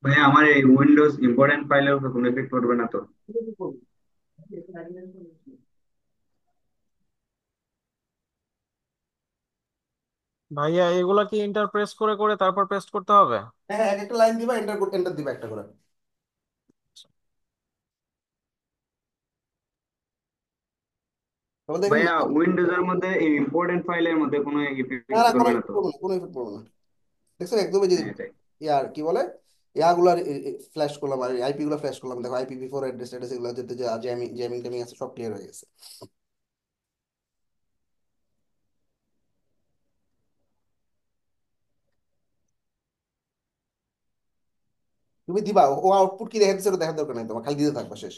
ভাই আমার এই উইন্ডোজ ইম্পর্টেন্ট ফাইলের উপর কোনো এফেক্ট পড়বে না তো?
ভাইয়া এগুলা কি ইন্টার প্রেস করে করে তারপর পেস্ট করতে হবে?
হ্যাঁ হ্যাঁ, এক একটা লাইন দিবা, এন্টার এন্টার দিবা একটা করে। তাহলে দেখেন,
ভাইয়া উইন্ডোজের মধ্যে এই ইম্পর্টেন্ট ফাইলের মধ্যে কোনো
না
ইফেক্ট
না, কোনো
করবে না
ইফেক্ট
তো?
পড়বে না, কোনো ইফেক্ট পড়বে না। দেখছেন একদমই যে
হ্যাঁ এটাই।
ইয়ার কি বলে, ইয়াগুলার ফ্ল্যাশ করলাম আর আইপি গুলো ফ্ল্যাশ করলাম, দেখো IPv4 অ্যাড্রেস অ্যাড্রেস এগুলো যেতে যে জ্যামিং জ্যামিং ট্যামিং আছে সব ক্লিয়ার হয়ে গেছে। তুমি দিবা, ও আউটপুট কি দেখা দিচ্ছে ওটা দেখার দরকার নাই তোমার, খালি দিতে থাকবা, শেষ।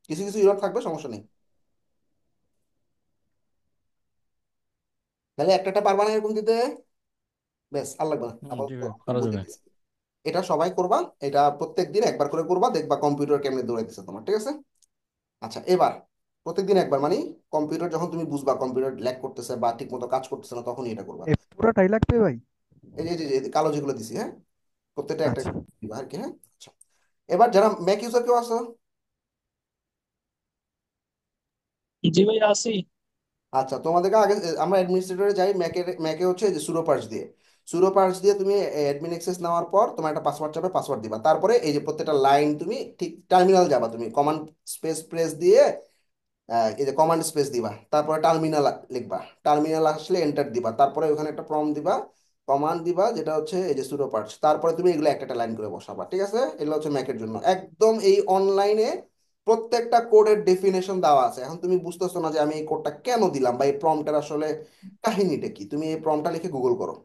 কিছু কিছু ইরর থাকবে, সমস্যা নেই। তাহলে একটা একটা পারবা না এরকম দিতে, ব্যাস আর লাগবে না
জি
আপাতত।
ভাই,
আমি
করা
বুঝে
যাবে।
গেছি। এটা সবাই করবা, এটা প্রত্যেক দিন একবার করে করবা, দেখবা কম্পিউটার কেমনে দৌড়াইতেছে তোমার, ঠিক আছে? আচ্ছা, এবার প্রত্যেকদিন একবার মানে কম্পিউটার যখন তুমি বুঝবা কম্পিউটার ল্যাগ করতেছে বা ঠিক মতো কাজ করতেছে না, তখনই এটা করবা।
এই পুরোটাই লাগবে ভাই?
এই যে এই যে কালো যেগুলো দিছি, হ্যাঁ, প্রত্যেকটা একটা
আচ্ছা।
দিবা আর কি, হ্যাঁ। আচ্ছা, এবার যারা ম্যাক ইউজার কেউ আছো?
জি ভাই আছি।
আচ্ছা, তোমাদেরকে আগে আমরা অ্যাডমিনিস্ট্রেটরে যাই, ম্যাকে ম্যাকে হচ্ছে যে সুডো পার্স দিয়ে, সুডো পার্স দিয়ে তুমি অ্যাডমিন অ্যাক্সেস নেওয়ার পর তোমার একটা পাসওয়ার্ড চাবে, পাসওয়ার্ড দিবা। তারপরে এই যে প্রত্যেকটা লাইন তুমি ঠিক টার্মিনাল যাবা, তুমি কমান্ড স্পেস প্রেস দিয়ে এই যে কমান্ড স্পেস দিবা, তারপরে টার্মিনাল লিখবা। টার্মিনাল আসলে এন্টার দিবা, তারপরে ওখানে একটা প্রম্পট দিবা, কমান্ড দিবা যেটা হচ্ছে এই যে সুডো পার্টস, তারপরে তুমি এগুলো একটা একটা লাইন করে বসাবা, ঠিক আছে? এগুলো হচ্ছে ম্যাকের জন্য একদম এই অনলাইনে প্রত্যেকটা কোডের ডেফিনেশন দেওয়া আছে। এখন তুমি বুঝতেছো না যে আমি এই কোডটা কেন দিলাম বা এই প্রম্পটের আসলে কাহিনীটা কি, তুমি এই প্রম্পটটা লিখে গুগল করো,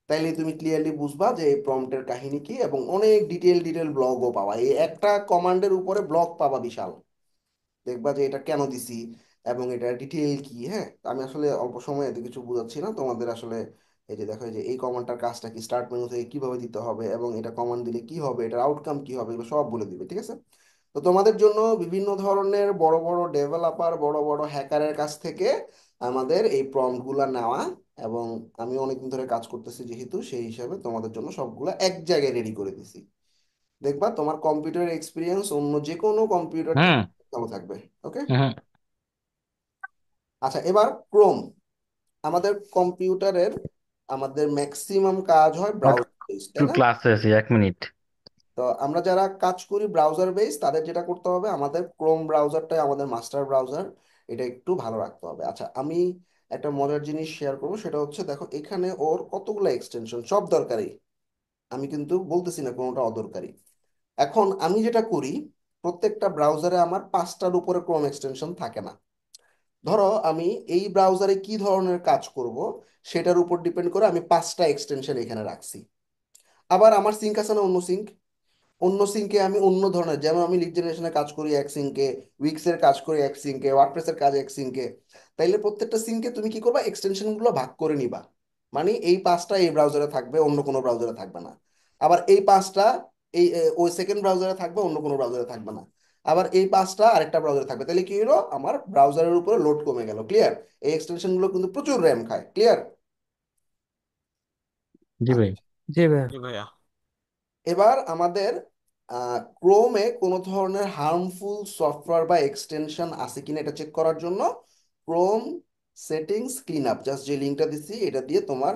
তাইলে তুমি ক্লিয়ারলি বুঝবা যে এই প্রম্পটের কাহিনী কি, এবং অনেক ডিটেল ডিটেল ব্লগও পাবা, এই একটা কমান্ডের উপরে ব্লগ পাবা বিশাল। দেখবা যে এটা কেন দিছি এবং এটা ডিটেইল কি। হ্যাঁ, আমি আসলে অল্প সময়ে এত কিছু বুঝাচ্ছি না তোমাদের আসলে। এই যে দেখো, এই যে এই কমান্ডটার কাজটা কি, স্টার্ট মেনু থেকে কিভাবে দিতে হবে, এবং এটা কমান্ড দিলে কি হবে, এটার আউটকাম কি হবে, এগুলো সব বলে দিবে। ঠিক আছে? তো তোমাদের জন্য বিভিন্ন ধরনের বড় বড় ডেভেলপার, বড় বড় হ্যাকারের কাছ থেকে আমাদের এই প্রম্পট গুলা নেওয়া, এবং আমি অনেকদিন ধরে কাজ করতেছি যেহেতু, সেই হিসাবে তোমাদের জন্য সবগুলা এক জায়গায় রেডি করে দিছি। দেখবা তোমার কম্পিউটার এক্সপিরিয়েন্স অন্য যে কোনো কম্পিউটার থেকে
হুম
ভালো থাকবে। ওকে।
হুম।
আচ্ছা, এবার ক্রোম। আমাদের কম্পিউটারের আমাদের ম্যাক্সিমাম কাজ হয়
বাট
ব্রাউজার বেস, তাই
একটু
না?
ক্লাসে আছি, 1 মিনিট।
তো আমরা যারা কাজ করি ব্রাউজার বেস, তাদের যেটা করতে হবে, আমাদের ক্রোম ব্রাউজারটাই আমাদের মাস্টার ব্রাউজার, এটা একটু ভালো রাখতে হবে। আচ্ছা, আমি একটা মজার জিনিস শেয়ার করবো, সেটা হচ্ছে দেখো এখানে ওর কতগুলো এক্সটেনশন, সব দরকারি, আমি কিন্তু বলতেছি না কোনোটা অদরকারি। এখন আমি যেটা করি, প্রত্যেকটা ব্রাউজারে আমার 5টার উপরে ক্রোম এক্সটেনশন থাকে না। ধরো আমি এই ব্রাউজারে কি ধরনের কাজ করব, সেটার উপর ডিপেন্ড করে আমি 5টা এক্সটেনশন এখানে রাখছি। আবার আমার সিঙ্ক আছে না, অন্য সিঙ্ক, অন্য সিঙ্কে আমি অন্য ধরনের, যেমন আমি লিড জেনারেশনের কাজ করি এক সিঙ্কে, উইক্সের কাজ করি এক সিঙ্কে, ওয়ার্ডপ্রেসের কাজ এক সিঙ্কে। তাইলে প্রত্যেকটা সিঙ্কে তুমি কি করবা, এক্সটেনশনগুলো ভাগ করে নিবা। মানে এই 5টা এই ব্রাউজারে থাকবে, অন্য কোনো ব্রাউজারে থাকবে না। আবার এই 5টা এই ওই সেকেন্ড ব্রাউজারে থাকবে, অন্য কোনো ব্রাউজারে থাকবে না। আবার এই 5টা আরেকটা ব্রাউজারে থাকবে। তাহলে কি হলো, আমার ব্রাউজারের উপরে লোড কমে গেল। ক্লিয়ার? এই এক্সটেনশনগুলো কিন্তু প্রচুর র্যাম খায়। ক্লিয়ার?
জি ভাই।
জি ভাই।
জি ভাইয়া।
এবার আমাদের ক্রোমে কোনো ধরনের হার্মফুল সফটওয়্যার বা এক্সটেনশন আছে কিনা এটা চেক করার জন্য Chrome settings clean up, just যে লিঙ্কটা দিচ্ছি এটা দিয়ে তোমার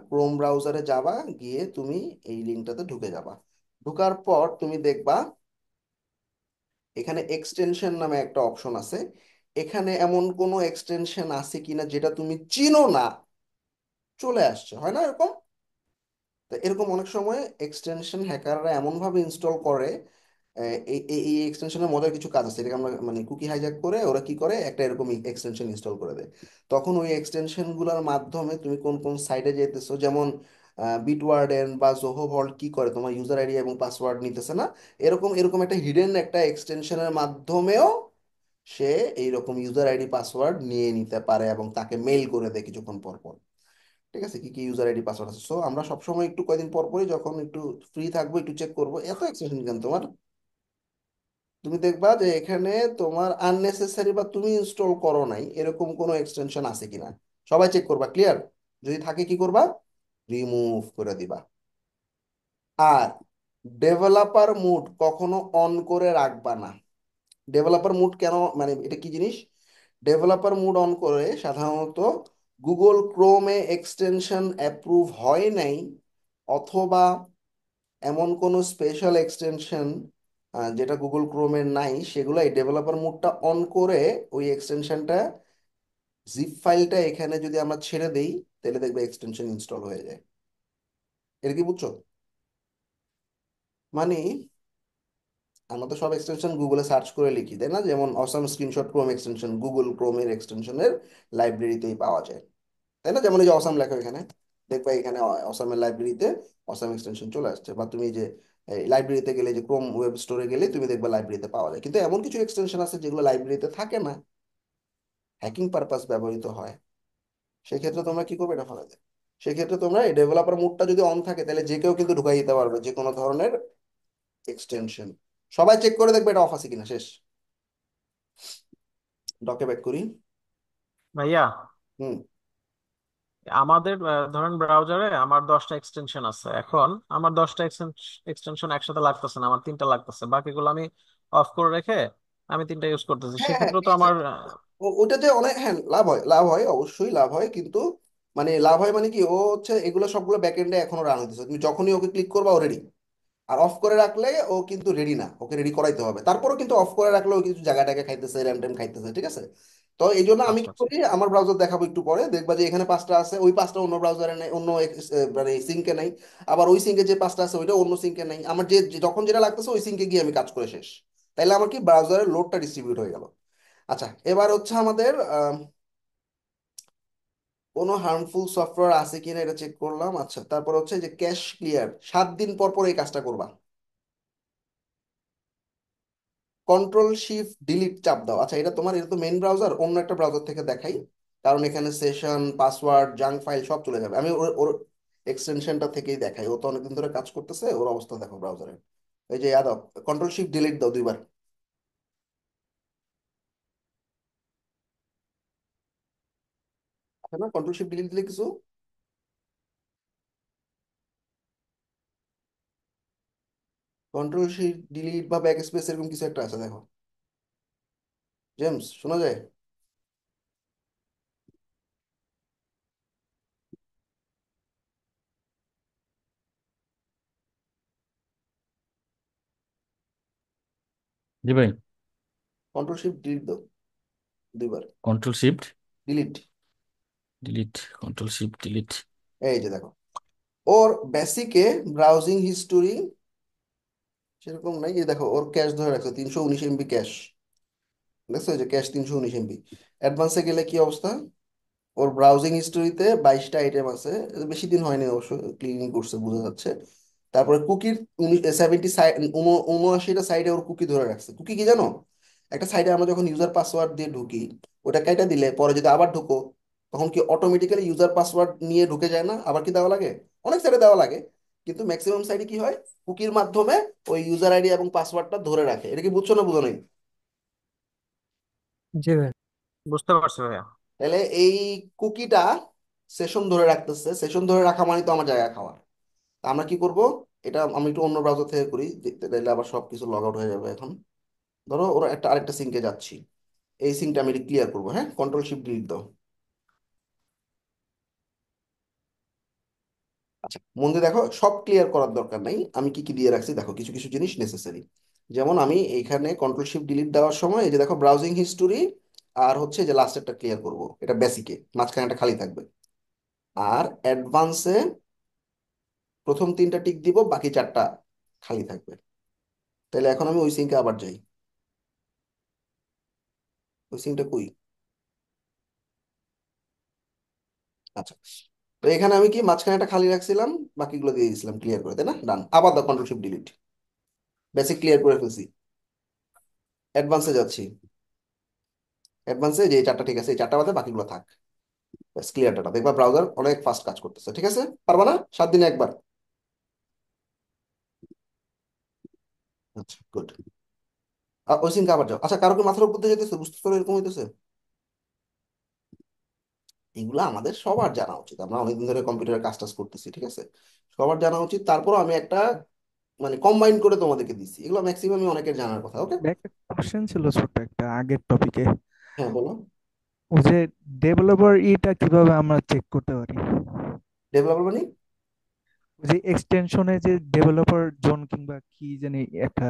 ক্রোম ব্রাউজারে যাবা, গিয়ে তুমি এই লিঙ্কটাতে ঢুকে যাবা। ঢোকার পর তুমি দেখবা এখানে এক্সটেনশন নামে একটা অপশন আছে। এখানে এমন কোনো এক্সটেনশন আছে কিনা যেটা তুমি চিনো না, চলে আসছে, হয় না এরকম? তো এরকম অনেক সময় এক্সটেনশন হ্যাকাররা এমন ভাবে ইনস্টল করে, এই এক্সটেনশনের মজার কিছু কাজ আছে, এটাকে আমরা মানে কুকি হাইজ্যাক করে ওরা কি করে, একটা এরকম এক্সটেনশন ইনস্টল করে দেয়। তখন ওই এক্সটেনশন গুলোর মাধ্যমে তুমি কোন কোন সাইটে যেতেছো, যেমন বিটওয়ার্ডেন বা জোহো ভল্ট কি করে, তোমার ইউজার আইডি এবং পাসওয়ার্ড নিতেছে না, এরকম এরকম একটা হিডেন একটা এক্সটেনশনের মাধ্যমেও সে এইরকম ইউজার আইডি পাসওয়ার্ড নিয়ে নিতে পারে এবং তাকে মেইল করে দেয় কিছুক্ষণ পর পর। ঠিক আছে? কি কি ইউজার আইডি পাসওয়ার্ড আছে। সো আমরা সবসময় একটু কয়দিন পর পরই যখন একটু ফ্রি থাকবো একটু চেক করবো, এত এক্সটেনশন কেন তোমার। তুমি দেখবা যে এখানে তোমার আননেসেসারি বা তুমি ইনস্টল করো নাই এরকম কোনো এক্সটেনশন আছে কিনা, সবাই চেক করবা। ক্লিয়ার? যদি থাকে কি করবা, রিমুভ করে দিবা। আর ডেভেলপার মুড কখনো অন করে রাখবা না। ডেভেলপার মুড কেন, মানে এটা কি জিনিস, ডেভেলপার মুড অন করে সাধারণত গুগল ক্রোমে এক্সটেনশন অ্যাপ্রুভ হয় নাই, অথবা এমন কোনো স্পেশাল এক্সটেনশন যেটা গুগল ক্রোমের নাই, সেগুলো এই ডেভেলপার মুডটা অন করে ওই এক্সটেনশনটা, জিপ ফাইলটা এখানে যদি আমরা ছেড়ে দেই, তাহলে দেখবে এক্সটেনশন ইনস্টল হয়ে যায়। এটা কি বুঝছো? মানে আমরা তো সব এক্সটেনশন গুগলে সার্চ করে লিখি, তাই না? যেমন awesome screenshot chrome extension Google ক্রোমের এক্সটেনশনের লাইব্রেরিতেই পাওয়া যায়, তাই না? যেমন এই যে অসাম লেখো এখানে, দেখবা এখানে অসামের লাইব্রেরিতে অসাম এক্সটেনশন চলে আসছে। বা তুমি যে লাইব্রেরিতে গেলে, যে ক্রোম ওয়েব স্টোরে গেলে তুমি দেখবা লাইব্রেরিতে পাওয়া যায়। কিন্তু এমন কিছু এক্সটেনশন আছে যেগুলো লাইব্রেরিতে থাকে না, হ্যাকিং পারপাস ব্যবহৃত হয়। সেক্ষেত্রে তোমরা কি করবে, এটা ফেলে দেবে। সেক্ষেত্রে তোমরা এই ডেভেলপার মুডটা যদি অন থাকে, তাহলে যে কেউ কিন্তু ঢুকাই দিতে পারবে যে কোনো ধরনের এক্সটেনশন। সবাই চেক করে দেখবে এটা অফ আছে কিনা। শেষ। ডকে ব্যাক করি।
ভাইয়া,
হুম।
আমাদের ধরেন ব্রাউজারে আমার 10টা এক্সটেনশন আছে। এখন আমার 10টা এক্সটেনশন একসাথে লাগতেছে না, আমার 3টা লাগতেছে, বাকিগুলো আমি অফ করে রেখে আমি 3টা ইউজ করতেছি।
হ্যাঁ হ্যাঁ,
সেক্ষেত্রে তো
এই যে
আমার
ওটাতে অনেক, হ্যাঁ লাভ হয়, লাভ হয়, অবশ্যই লাভ হয়, কিন্তু মানে লাভ হয় মানে কি, ও হচ্ছে এগুলো সবগুলো ব্যাকএন্ডে এখনো রান হইতেছে, তুমি যখনই ওকে ক্লিক করবা ও রেডি। আর অফ করে রাখলে ও কিন্তু রেডি না, ওকে রেডি করাইতে হবে। তারপরেও কিন্তু অফ করে রাখলে ও কিছু জায়গাটাকে খাইতেছে, র্যাম ট্যাম খাইতেছে। ঠিক আছে? তো এই জন্য আমি
আচ্ছা
কি
আচ্ছা।
করি, আমার ব্রাউজার দেখাবো একটু পরে, দেখবা যে এখানে 5টা আছে, ওই 5টা অন্য ব্রাউজারে নেই, অন্য মানে সিঙ্কে নাই। আবার ওই সিঙ্কে যে 5টা আছে ওইটা অন্য সিঙ্কে নাই। আমার যে যখন যেটা লাগতেছে ওই সিঙ্কে গিয়ে আমি কাজ করে শেষ। তাইলে আমার কি ব্রাউজারের লোডটা ডিস্ট্রিবিউট হয়ে গেল। আচ্ছা, এবার হচ্ছে আমাদের কোনো হার্মফুল সফটওয়্যার আছে কিনা এটা চেক করলাম। আচ্ছা, তারপর হচ্ছে যে ক্যাশ ক্লিয়ার 7 দিন পর পর এই কাজটা করবা। কন্ট্রোল শিফট ডিলিট চাপ দাও। আচ্ছা, এটা তো মেইন ব্রাউজার, অন্য একটা ব্রাউজার থেকে দেখাই, কারণ এখানে সেশন, পাসওয়ার্ড, জাঙ্ক ফাইল সব চলে যাবে। আমি ওর ওর এক্সটেনশনটা থেকেই দেখাই, ও তো অনেকদিন ধরে কাজ করতেছে, ওর অবস্থা দেখো ব্রাউজারে। এই যে দাও, কন্ট্রোল শিফট ডিলিট দাও 2বার। আছে না কন্ট্রোল শিফট ডিলিট দিলে কিছু? কন্ট্রোল শিফট ডিলিট বা ব্যাক স্পেস এরকম কিছু একটা আছে দেখো। জেমস, শোনা যায়?
জি ভাই।
কন্ট্রোল শিফট ডিলিট দাও 2বার।
Control shift
delete.
Delete, control shift delete.
এই যে দেখো, ওর বেসিকে ব্রাউজিং হিস্টোরি সেরকম নাই। এই দেখো, ওর ক্যাশ ধরে রাখছে 319 MB ক্যাশ। দেখছো, এই যে ক্যাশ 319 MB। অ্যাডভান্সে গেলে কি অবস্থা? ওর ব্রাউজিং হিস্টোরিতে 22টা আইটেম আছে। এটা বেশি দিন হয়নি অবশ্য, ক্লিনিং করছে বোঝা যাচ্ছে। তারপরে কুকির 79টা সাইডে ওর কুকি ধরে রাখছে। কুকি কি জানো? একটা সাইডে আমরা যখন ইউজার পাসওয়ার্ড দিয়ে ঢুকি, ওটা কেটে দিলে পরে যদি আবার ঢুকো, তখন কি অটোমেটিক্যালি ইউজার পাসওয়ার্ড নিয়ে ঢুকে যায় না? আবার কি দেওয়া লাগে? অনেক সাইডে দেওয়া লাগে, কিন্তু ম্যাক্সিমাম সাইডে কি হয়, কুকির মাধ্যমে ওই ইউজার আইডি এবং পাসওয়ার্ডটা ধরে রাখে। এটা কি বুঝছো না বুঝো নাই?
জি ভাই।
বুঝতে পারছি ভাইয়া।
তাহলে এই কুকিটা সেশন ধরে রাখতেছে, সেশন ধরে রাখা মানে তো আমার জায়গা খাওয়া। তা আমরা কি করব? এটা আমি একটু অন্য ব্রাউজার থেকে করি, দেখতে তাইলে আবার সবকিছু লগ আউট হয়ে যাবে এখন। ধরো ওরা আরেকটা সিঙ্কে যাচ্ছি, এই সিঙ্কটা আমি ক্লিয়ার করবো। হ্যাঁ, কন্ট্রোল শিফট ডিলিট দাও। আচ্ছা, মন দিয়ে দেখো, সব ক্লিয়ার করার দরকার নাই, আমি কি কি দিয়ে রাখছি দেখো, কিছু কিছু জিনিস নেসেসারি। যেমন আমি এইখানে কন্ট্রোল শিফট ডিলিট দেওয়ার সময় এই যে দেখো ব্রাউজিং হিস্টোরি, আর হচ্ছে যে লাস্টেরটা ক্লিয়ার করব, এটা বেসিকে, মাঝখানে একটা খালি থাকবে। আর অ্যাডভান্সে প্রথম 3টা টিক দিব, বাকি 4টা খালি থাকবে। তাহলে এখন আমি ওই সিঙ্কে আবার যাই। ওই সিঙ্কটা কই? আচ্ছা, তো এখানে আমি কি মাঝখানে একটা খালি রাখছিলাম, বাকিগুলো দিয়ে দিয়েছিলাম ক্লিয়ার করে, তাই না? ডান। আবার the control shift delete, basic clear করে ফেলছি। অ্যাডভান্সে যাচ্ছি। অ্যাডভান্সে যে 4টা ঠিক আছে, এই 4টা বাদে বাকিগুলো থাক। ব্যাস, ক্লিয়ার ডাটা। দেখবা ব্রাউজার অনেক ফাস্ট কাজ করতেছে। ঠিক আছে, পারবা না 7 দিনে একবার? আচ্ছা, গুড। ওই সিঙ্কে আবার যাও। আচ্ছা, কারো কি মাথার উপর দিয়ে যেতেছে, বুঝতে পারো এরকম হইতেছে? এগুলো আমাদের সবার জানা উচিত, আমরা অনেকদিন ধরে কম্পিউটারে কাজ টাজ করতেছি, ঠিক আছে? সবার জানা উচিত। তারপরও আমি একটা মানে কম্বাইন করে তোমাদেরকে দিচ্ছি, এগুলো ম্যাক্সিমামই অনেকের জানার কথা। ওকে,
ভাই, একটা কোশ্চেন ছিল ছোট একটা আগের টপিকে।
হ্যাঁ বলো।
ও যে ডেভেলপার ইটা কিভাবে আমরা চেক করতে পারি?
ডেভেলপার মানে?
ওই যে এক্সটেনশনে যে ডেভেলপার জোন কিংবা কি জানি একটা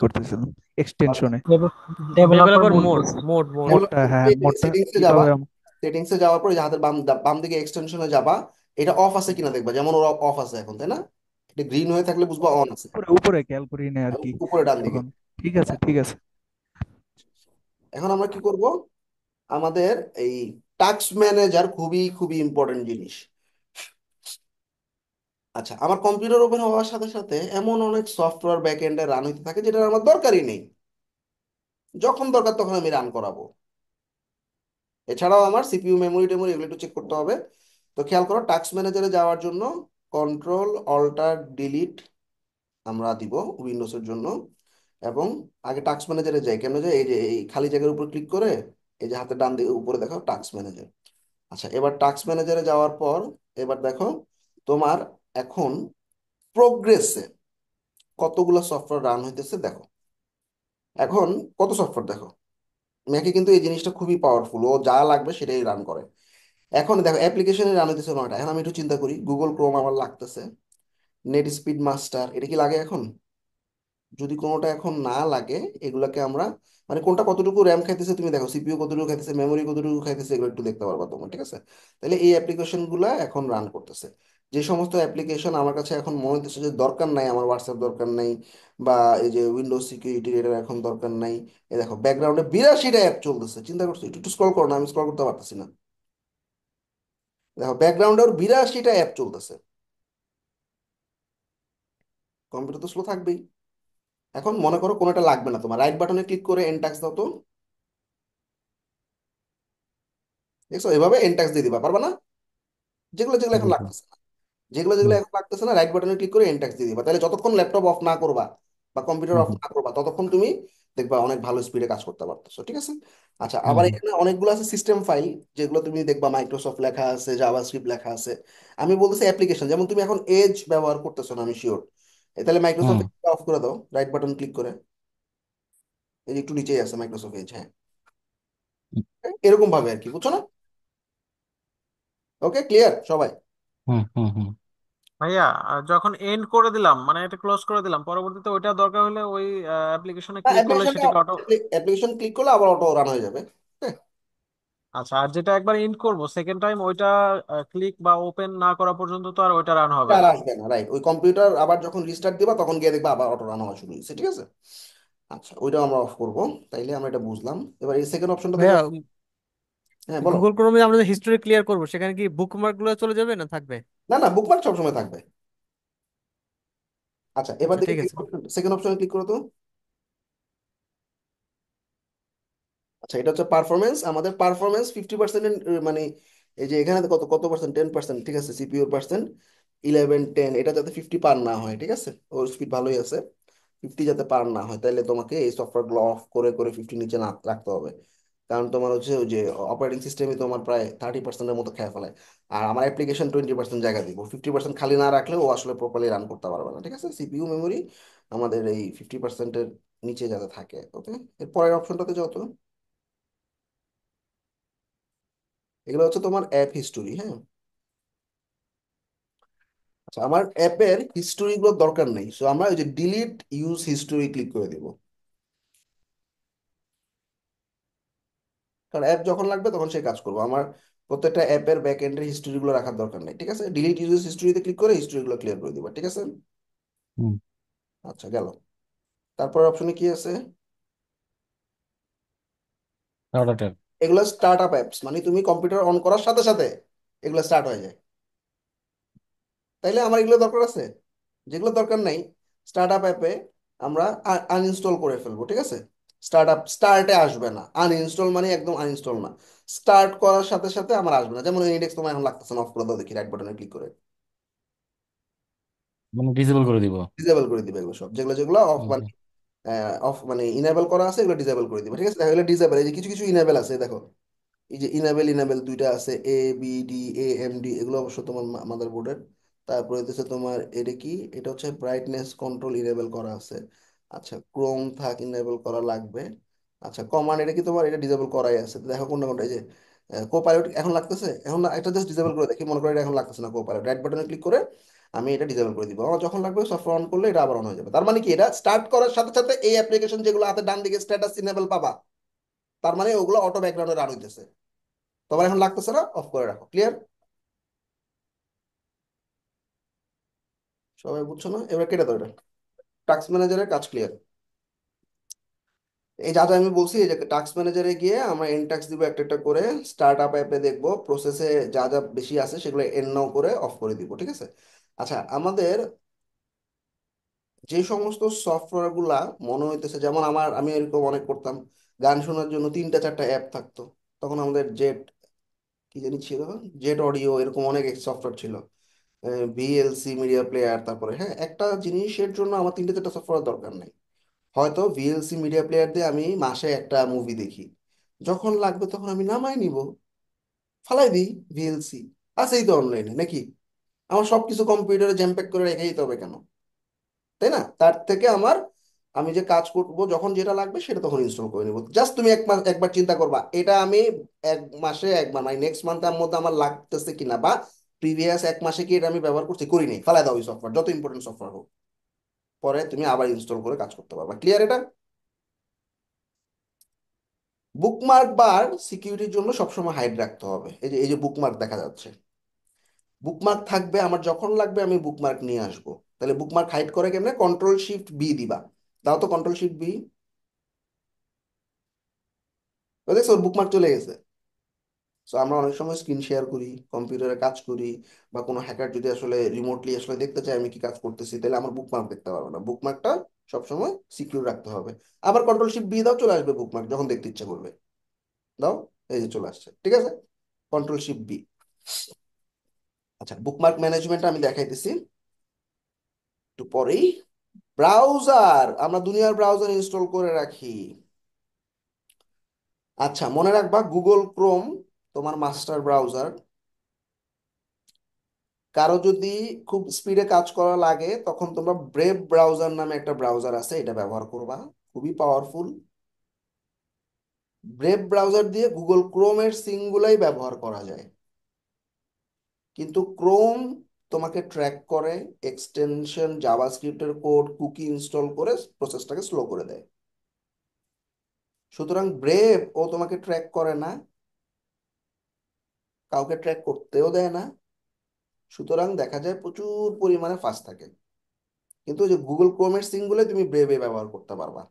করতেছিল এক্সটেনশনে
ডেভেলপার
ডেভেলপার
মোড
মোড
বলছে।
মোড মোড
মোডটা, হ্যাঁ মোডটা
সেটিংসে যাবা।
কিভাবে
সেটিংসে যাওয়ার পরে যে হাতের বাম বাম দিকে এক্সটেনশনে যাবা, এটা অফ আছে কিনা দেখবা। যেমন ওরা অফ আছে এখন, তাই না? এটা গ্রিন হয়ে থাকলে বুঝবা অন আছে।
উপরে উপরে খেয়াল করি না আর
আর
কি
উপরে ডান দিকে।
তখন। ঠিক আছে, ঠিক আছে।
এখন আমরা কি করব? আমাদের এই টাস্ক ম্যানেজার খুবই খুবই ইম্পর্টেন্ট জিনিস। আচ্ছা, আমার কম্পিউটার ওপেন হওয়ার সাথে সাথে এমন অনেক সফটওয়্যার ব্যাকএন্ডে রান হইতে থাকে যেটা আমার দরকারই নেই, যখন দরকার তখন আমি রান করাবো। এছাড়াও আমার সিপিইউ, মেমোরি টেমোরি এগুলো একটু চেক করতে হবে। তো খেয়াল করো, টাস্ক ম্যানেজারে যাওয়ার জন্য কন্ট্রোল অল্টার ডিলিট আমরা দিব উইন্ডোজের জন্য। এবং আগে টাস্ক ম্যানেজারে যাই, কেন যাই? এই যে এই খালি জায়গার উপর ক্লিক করে, এই যে হাতের ডান দিকে উপরে দেখো টাস্ক ম্যানেজার। আচ্ছা, এবার টাস্ক ম্যানেজারে যাওয়ার পর এবার দেখো তোমার এখন প্রোগ্রেসে কতগুলো সফটওয়্যার রান হইতেছে দেখো। এখন কত সফটওয়্যার দেখো। ম্যাকে কিন্তু এই জিনিসটা খুবই পাওয়ারফুল, ও যা লাগবে সেটাই রান করে। এখন দেখো অ্যাপ্লিকেশনে রান হইতেছে 9টা। এখন আমি একটু চিন্তা করি, গুগল ক্রোম আমার লাগতেছে, নেট স্পিড মাস্টার, এটা কি লাগে এখন? যদি কোনোটা এখন না লাগে, এগুলাকে আমরা মানে কোনটা কতটুকু র্যাম খাইতেছে তুমি দেখো, সিপিইউ কতটুকু খাইতেছে, মেমোরি কতটুকু খাইতেছে, এগুলো একটু দেখতে পারবা তোমার। ঠিক আছে, তাহলে এই অ্যাপ্লিকেশন গুলা এখন রান করতেছে। যে সমস্ত অ্যাপ্লিকেশন আমার কাছে এখন মনে হচ্ছে যে দরকার নাই, আমার হোয়াটসঅ্যাপ দরকার নাই, বা এই যে উইন্ডোজ সিকিউরিটির এটা এখন দরকার নাই, এই দেখো ব্যাকগ্রাউন্ডে 82টা অ্যাপ চলতেছে, চিন্তা করছো? একটু একটু স্ক্রল করো না, আমি স্ক্রল করতে পারতেছি না। দেখো ব্যাকগ্রাউন্ডে ওর 82টা অ্যাপ চলতেছে। কম্পিউটার তো স্লো থাকবেই। এখন মনে করো কোনোটা লাগবে না তোমার, রাইট বাটনে ক্লিক করে এন্ড ট্যাক্স দাও তো। দেখছো এভাবে এন্ড ট্যাক্স দিয়ে দিবা, পারবা না? যেগুলো যেগুলো এখন
বুঝলাম।
লাগতেছে, যেগুলো যেগুলো
হুম
এখন লাগতেছে না, রাইট বাটনে ক্লিক করে এন্ড ট্যাক্স দিয়ে দিবা। তাহলে যতক্ষণ ল্যাপটপ অফ না করবা বা কম্পিউটার
হুম
অফ
হুম
না করবা, ততক্ষণ তুমি দেখবা অনেক ভালো স্পিডে কাজ করতে পারতেছো, ঠিক আছে? আচ্ছা,
হুম
আবার
হুম।
এখানে অনেকগুলো আছে সিস্টেম ফাইল, যেগুলো তুমি দেখবা মাইক্রোসফট লেখা আছে, জাভাস্ক্রিপ্ট লেখা আছে। আমি বলতেছি অ্যাপ্লিকেশন, যেমন তুমি এখন এজ ব্যবহার করতেছো না, আমি শিওর। তাহলে মাইক্রোসফট
হুম।
অফ করে দাও, রাইট বাটন ক্লিক করে। এই যে একটু নিচেই আছে মাইক্রোসফট এজ, হ্যাঁ, এরকম ভাবে আর কি, বুঝছো না? ওকে, ক্লিয়ার সবাই?
হুম হুম হুম।
ভাইয়া, যখন এন্ড করে দিলাম, মানে এটা ক্লোজ করে দিলাম, পরবর্তীতে ওইটা দরকার হলে ওই অ্যাপ্লিকেশনে ক্লিক করলে
অ্যাপ্লিকেশনটা,
সেটাকে অটো।
অ্যাপ্লিকেশন ক্লিক করলে আবার অটো রান হয়ে যাবে। হ্যাঁ,
আচ্ছা, আর যেটা একবার এন্ড করব সেকেন্ড টাইম, ওইটা ক্লিক বা ওপেন না করা পর্যন্ত তো আর ওইটা রান হবে
আর
না।
আসবে না, রাইট। ওই কম্পিউটার আবার যখন রিস্টার্ট দিবা তখন গিয়ে দেখবা আবার অটো রান হওয়া শুরু হয়েছে, ঠিক আছে? আচ্ছা, ওইটা আমরা অফ করবো। তাইলে আমরা এটা বুঝলাম। এবার এই সেকেন্ড অপশনটাতে
ভাইয়া,
যাও। হ্যাঁ বলো।
গুগল ক্রোমে আমরা যে হিস্টোরি ক্লিয়ার করবো সেখানে কি বুকমার্ক গুলো চলে যাবে না থাকবে?
না না, বুকমার্ক সবসময় থাকবে। আচ্ছা, এবার
আচ্ছা
দেখি
ঠিক আছে।
সেকেন্ড অপশনে ক্লিক করো তো। আচ্ছা, এটা হচ্ছে পারফরমেন্স। আমাদের পারফরমেন্স 50%, মানে এই যে এখানে কত কত পার্সেন্ট, 10%, ঠিক আছে? সিপিইউর পার্সেন্ট 11 10, এটা যাতে 50 পার না হয়, ঠিক আছে? ওর স্পিড ভালোই আছে। 50 যাতে পার না হয়, তাহলে তোমাকে এই সফটওয়্যারগুলো অফ করে করে 50 নিচে না রাখতে হবে। কারণ তোমার হচ্ছে ওই যে অপারেটিং সিস্টেমে তোমার প্রায় 30%-এর মতো খেয়ে ফেলায়। আর আমার অ্যাপ্লিকেশন 20% জায়গা দিব, 50% খালি না রাখলে ও আসলে প্রপারলি রান করতে পারবে না, ঠিক আছে? সিপিইউ মেমোরি আমাদের এই 50%-এর নিচে যাতে থাকে, ওকে? এর পরের অপশনটাতে যাও তো। এগুলো হচ্ছে তোমার অ্যাপ হিস্টোরি, হ্যাঁ? আচ্ছা, আমার অ্যাপের হিস্টোরি গুলো দরকার নেই, সো আমরা ওই যে ডিলিট ইউজ হিস্টোরি ক্লিক করে দিব। কারণ অ্যাপ যখন লাগবে তখন সে কাজ করবো। আমার প্রত্যেকটা অ্যাপের ব্যাক এন্ডের হিস্টোরি গুলো রাখার দরকার নেই, ঠিক আছে? ডিলিট ইউজ হিস্টোরিতে ক্লিক করে হিস্টোরি গুলো ক্লিয়ার করে দিব, ঠিক আছে?
হুম।
আচ্ছা, গেল। তারপর অপশনে কি আছে?
Tata tab.
এগুলো স্টার্ট আপ অ্যাপস, মানে তুমি কম্পিউটার অন করার সাথে সাথে এগুলো স্টার্ট হয়ে যায়। তাইলে আমার এগুলো দরকার আছে? যেগুলো দরকার নাই, স্টার্ট আপ অ্যাপে আমরা আনইনস্টল করে ফেলবো, ঠিক আছে? স্টার্ট আপ স্টার্টে আসবে না, আনইনস্টল মানে একদম আনইনস্টল না। স্টার্ট করার সাথে সাথে আমার আসবে না, যেমন ইন্ডেক্স তোমার এখন লাগতেছে না, অফ করে দাও দেখি, রাইট বাটনে ক্লিক করে
মানে ডিসেবল করে দিব।
ডিসেবল করে দিবে এগুলো সব, যেগুলো যেগুলো অফ মানে
ওকে।
অফ মানে ইনেবল করা আছে, এগুলো ডিসেবল করে দিবে, ঠিক আছে? দেখো এগুলো ডিসেবল, এই যে কিছু কিছু ইনেবল আছে, দেখো এই যে ইনেবল ইনেবল দুইটা আছে, ABD AMD, এগুলো অবশ্য তোমার মাদার বোর্ডের। তারপরে হচ্ছে তোমার এটা কি, এটা হচ্ছে ব্রাইটনেস কন্ট্রোল ইনেবল করা আছে। আচ্ছা, ক্রোম থাক ইনেবল করা লাগবে। আচ্ছা, কমান্ড এটা কি তোমার, এটা ডিসেবল করাই আছে। তো দেখো কোনটা কোনটা, এই যে কোপাইলট এখন লাগতেছে, এখন না, একটা জাস্ট ডিসেবল করে দেখি, মনে করো এটা এখন লাগতেছে না কোপাইলট, রাইট বাটনে ক্লিক করে আমি এটা ডিসেবল করে দিব। আমার যখন লাগবে সফটওয়্যার অন করলে এটা আবার অন হয়ে যাবে। তার মানে কি, এটা স্টার্ট করার সাথে সাথে এই অ্যাপ্লিকেশন যেগুলো হাতে ডান দিকে স্ট্যাটাস ইনেবল পাবা, তার মানে ওগুলো অটো ব্যাকগ্রাউন্ডে রান হইতেছে। তোমার এখন লাগতেছে না, অফ করে রাখো, ক্লিয়ার? সবাই বুঝছো না? এবার কেটে দাও এটা। টাস্ক ম্যানেজারের কাজ ক্লিয়ার। এই যা যা আমি বলছি, এই যে টাস্ক ম্যানেজারে গিয়ে আমরা এন টাস্ক দিব একটা একটা করে। স্টার্ট আপ অ্যাপে দেখবো প্রসেসে যা যা বেশি আছে সেগুলো এন নাও করে অফ করে দিব, ঠিক আছে? আচ্ছা, আমাদের যে সমস্ত সফটওয়্যার গুলা মনে হইতেছে, যেমন আমি এরকম অনেক করতাম, গান শোনার জন্য 3টা 4টা অ্যাপ থাকতো। তখন আমাদের জেট, কি জানি ছিল, জেট অডিও, এরকম অনেক সফটওয়্যার ছিল। VLC মিডিয়া প্লেয়ার, তারপরে হ্যাঁ, একটা জিনিসের জন্য আমার 3টে 4টা সফটওয়্যার দরকার নেই। হয়তো VLC মিডিয়া প্লেয়ার দিয়ে আমি মাসে একটা মুভি দেখি, যখন লাগবে তখন আমি নামাই নিব, ফালাই দিই। VLC আছেই তো অনলাইনে নাকি? আমার সবকিছু কম্পিউটারে জ্যাম প্যাক করে রেখেই তো হবে কেন? তাই না? তার থেকে আমার, আমি যে কাজ করবো যখন যেটা লাগবে সেটা তখন ইনস্টল করে নিব। জাস্ট তুমি একবার চিন্তা করবা, এটা আমি 1 মাসে একবার, মানে নেক্সট মান্থের মধ্যে আমার লাগতেছে কিনা, বা প্রিভিয়াস 1 মাসে কি এটা আমি ব্যবহার করছি, করি নাই, ফালাই দাও ওই সফটওয়্যার, যত ইম্পর্টেন্ট সফটওয়্যার হোক। পরে তুমি আবার ইনস্টল করে কাজ করতে পারবা, ক্লিয়ার এটা? বুকমার্ক বার সিকিউরিটির জন্য সবসময় হাইড রাখতে হবে। এই যে বুকমার্ক দেখা যাচ্ছে, বুকমার্ক থাকবে, আমার যখন লাগবে আমি বুকমার্ক নিয়ে আসবো। তাহলে বুকমার্ক হাইড করে কেমনে? কন্ট্রোল শিফট বি দিবা। দাও তো কন্ট্রোল শিফট বি। দেখছো ওর বুকমার্ক চলে গেছে। সো আমরা অনেক সময় স্ক্রিন শেয়ার করি, কম্পিউটারে কাজ করি, বা কোনো হ্যাকার যদি আসলে রিমোটলি আসলে দেখতে চায় আমি কি কাজ করতেছি, তাহলে আমার বুকমার্ক দেখতে পারবে না। বুকমার্কটা সবসময় সিকিউর রাখতে হবে। আবার কন্ট্রোল শিফট বি দাও, চলে আসবে বুকমার্ক যখন দেখতে ইচ্ছা করবে। দাও, এই যে চলে আসছে, ঠিক আছে। Control shift B. আচ্ছা, বুকমার্ক ম্যানেজমেন্ট আমি দেখাইতেছি একটু পরেই। ব্রাউজার, আমরা দুনিয়ার ব্রাউজার ইনস্টল করে রাখি। আচ্ছা, মনে রাখবা গুগল ক্রোম তোমার মাস্টার ব্রাউজার। কারো যদি খুব স্পিডে কাজ করা লাগে তখন তোমরা ব্রেভ ব্রাউজার নামে একটা ব্রাউজার আছে, এটা ব্যবহার করবা। খুবই পাওয়ারফুল। ব্রেভ ব্রাউজার দিয়ে গুগল ক্রোমের সিঙ্কগুলাই ব্যবহার করা যায়। কিন্তু ক্রোম তোমাকে ট্র্যাক করে, এক্সটেনশন, জাভাস্ক্রিপ্টের কোড, কুকি ইনস্টল করে প্রসেসটাকে স্লো করে দেয়। সুতরাং ব্রেভ ও তোমাকে ট্র্যাক করে না, কাউকে ট্র্যাক করতেও দেয় না। সুতরাং দেখা যায় প্রচুর পরিমাণে ফাস্ট থাকে। কিন্তু ওই যে গুগল ক্রোমের সিঙ্কগুলো তুমি ব্রেভে ব্যবহার করতে পারবা।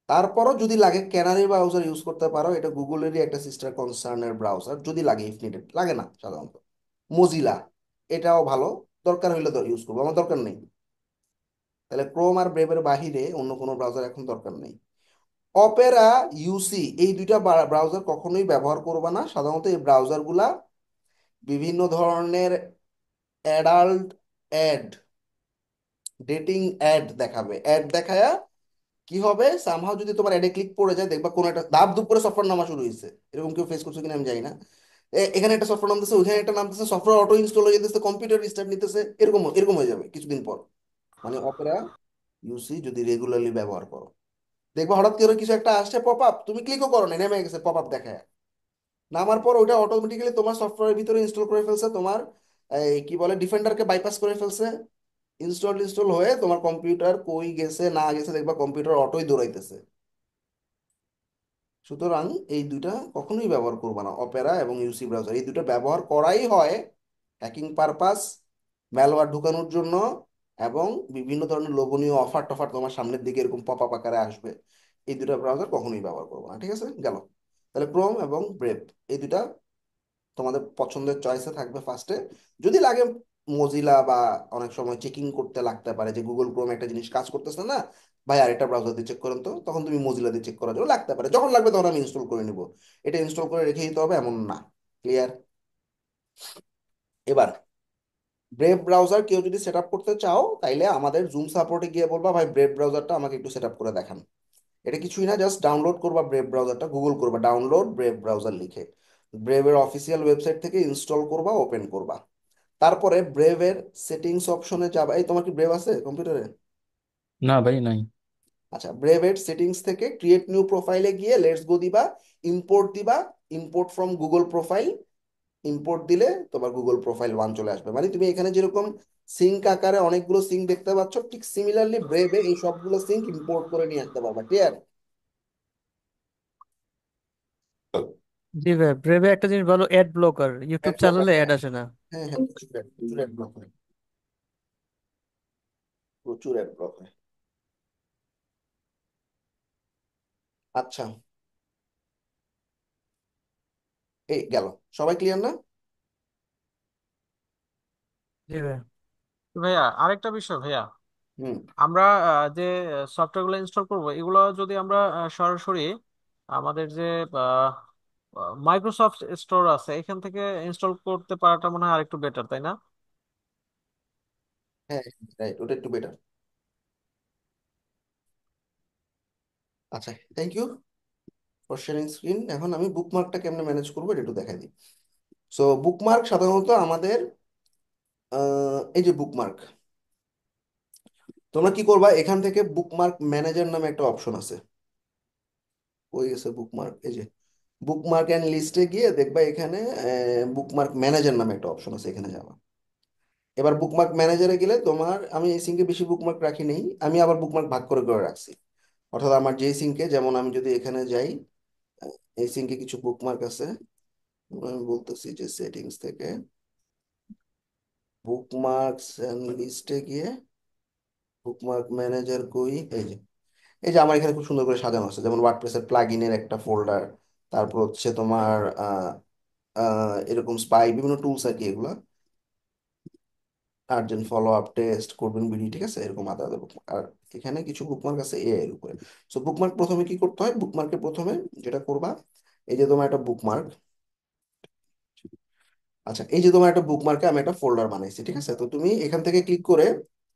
তারপরও যদি লাগে ক্যানারি ব্রাউজার ইউজ করতে পারো, এটা গুগলেরই একটা সিস্টার কনসার্নের ব্রাউজার, যদি লাগে, ইফ নিডেড। লাগে না সাধারণত। মজিলা, এটাও ভালো, দরকার হইলে ইউজ করবো, আমার দরকার নেই। তাহলে ক্রোম আর ব্রেভের বাহিরে অন্য কোনো ব্রাউজার এখন দরকার নেই। অপেরা, ইউসি, এই দুইটা ব্রাউজার কখনোই ব্যবহার করবা না। সাধারণত এই ব্রাউজারগুলা বিভিন্ন ধরনের অ্যাডাল্ট অ্যাড, ডেটিং অ্যাড দেখাবে। অ্যাড দেখায়া কি হবে, সামহাও যদি তোমার অ্যাডে ক্লিক পড়ে যায়, দেখবা কোনো একটা ধাপ ধুপ করে সফটওয়্যার নামা শুরু হয়েছে। এরকম কেউ ফেস করছে কিনা আমি জানি না। এখানে একটা সফটওয়্যার নামতেছে, ওইখানে একটা নামতেছে, সফটওয়্যার অটো ইনস্টল হয়ে যেতেছে, কম্পিউটার রিস্টার্ট নিতেছে, এরকম এরকম হয়ে যাবে কিছুদিন পর। মানে অপেরা ইউসি যদি রেগুলারলি ব্যবহার করো, দেখবা হঠাৎ করে কিছু একটা আসছে পপ আপ, তুমি ক্লিকও করো না, নেমে গেছে পপ আপ দেখায়। নামার পর ওটা অটোমেটিক্যালি তোমার সফটওয়্যারের ভিতরে ইনস্টল করে ফেলছে, তোমার এই কি বলে ডিফেন্ডারকে বাইপাস করে ফেলছে। ইনস্টল হয়ে তোমার কম্পিউটার কই গেছে না গেছে দেখবা কম্পিউটার অটোই দৌড়াইতেছে। সুতরাং এই দুইটা কখনোই ব্যবহার করবে না, অপেরা এবং ইউসি ব্রাউজার। এই দুটো ব্যবহার করাই হয় হ্যাকিং পারপাস, ম্যালওয়্যার ঢুকানোর জন্য, এবং বিভিন্ন ধরনের লোভনীয় অফার টফার তোমার সামনের দিকে এরকম পপ আপ আকারে আসবে। এই দুটো ব্রাউজার কখনোই ব্যবহার করবো না, ঠিক আছে, গেল। তাহলে ক্রোম এবং ব্রেভ, এই দুটা তোমাদের পছন্দের চয়েসে থাকবে ফার্স্টে। যদি লাগে মজিলা, বা অনেক সময় চেকিং করতে লাগতে পারে যে গুগল ক্রোম একটা জিনিস কাজ করতেছে না, ভাই আরেকটা ব্রাউজার দিয়ে চেক করেন তো, তখন তুমি মজিলা দিয়ে চেক করার জন্য লাগতে পারে। যখন লাগবে তখন আমি ইনস্টল করে নিব। এটা ইনস্টল করে রেখে দিতে হবে এমন না। ক্লিয়ার? এবার ব্রেভ ব্রাউজার কেউ যদি সেট আপ করতে চাও, তাইলে আমাদের জুম সাপোর্টে গিয়ে বলবা ভাই ব্রেভ ব্রাউজারটা আমাকে একটু সেট আপ করে দেখান। এটা কিছুই না, জাস্ট ডাউনলোড করবা ব্রেভ ব্রাউজারটা, গুগল করবা ডাউনলোড ব্রেভ ব্রাউজার লিখে, ব্রেভের অফিসিয়াল ওয়েবসাইট থেকে ইনস্টল করবা, ওপেন করবা। তারপরে ব্রেভের সেটিংস অপশনে যাবা। এই তোমার কি ব্রেভ আছে কম্পিউটারে?
না ভাই, নাই।
আচ্ছা, ব্রেভের সেটিংস থেকে ক্রিয়েট নিউ প্রোফাইলে গিয়ে লেটস গো দিবা, ইম্পোর্ট দিবা, import from Google profile. Import দিলে তোমার গুগল প্রোফাইল ওয়ান চলে আসবে। মানে তুমি এখানে যেরকম সিঙ্ক আকারে অনেকগুলো সিঙ্ক দেখতে পাচ্ছ, ঠিক সিমিলারলি ব্রেভে এই সবগুলো সিঙ্ক ইম্পোর্ট করে নিয়ে আসতে পারবা। ক্লিয়ার?
জি ভাই, ব্রেভে একটা জিনিস ভালো, add blocker, YouTube
add blocker,
চালালে
হ্যাঁ।
অ্যাড আসে না।
হ্যাঁ হ্যাঁ, প্রচুর অ্যাড ব্লক হয়, প্রচুর অ্যাড ব্লক হয়। আচ্ছা, এই গেল। সবাই ক্লিয়ার না?
জি ভাই।
তো ভাইয়া আরেকটা বিষয় ভাইয়া,
হুম।
আমরা যে সফটওয়্যার গুলো ইনস্টল করবো এগুলো যদি আমরা সরাসরি আমাদের যে মাইক্রোসফট স্টোর আছে এখান থেকে ইনস্টল করতে পারাটা মনে হয় আরেকটু বেটার, তাই না?
হ্যাঁ, রাইট, ওটা একটু বেটার। আচ্ছা, thank you for sharing screen. এখন আমি বুকমার্কটা কেমনে ম্যানেজ করবো এটা একটু দেখাই দিই। সো বুকমার্ক সাধারণত আমাদের এই যে বুকমার্ক, তোমরা কি করবা, এখান থেকে বুকমার্ক ম্যানেজার নামে একটা অপশন আছে। ওই গেছে বুকমার্ক, এই যে বুকমার্ক অ্যান্ড লিস্টে গিয়ে দেখবা এখানে বুকমার্ক ম্যানেজার নামে একটা অপশন আছে, এখানে যাবা। এবার বুকমার্ক ম্যানেজারে গেলে তোমার, আমি এই সিঙ্কে বেশি বুকমার্ক রাখি নেই, আমি আবার বুকমার্ক ভাগ করে করে রাখছি। অর্থাৎ আমার যেই সিঙ্কে, যেমন আমি যদি এখানে যাই, এই সিঙ্কে কিছু বুকমার্ক আছে, আমি বলতেছি যে সেটিংস থেকে বুকমার্কস এন্ড লিস্টে গিয়ে বুকমার্ক ম্যানেজার কই, এই যে আমার এখানে খুব সুন্দর করে সাজানো আছে, যেমন ওয়ার্ডপ্রেসের প্লাগইনের একটা ফোল্ডার, তারপর হচ্ছে তোমার এরকম স্পাই বিভিন্ন টুলস আর কি, এগুলা আর্জেন্ট ফলো আপ টেস্ট করবেন বিডি, ঠিক আছে, এরকম আলাদা আলাদা বুকমার্ক। আর এখানে কিছু বুকমার্ক আছে এআই এর উপরে। সো বুকমার্ক প্রথমে কি করতে হয়, বুকমার্কের প্রথমে যেটা করবা, এই যে তোমার একটা বুকমার্ক, আচ্ছা এই যে তোমার একটা বুকমার্কে আমি একটা ফোল্ডার বানাইছি, ঠিক আছে, তো তুমি এখান থেকে ক্লিক করে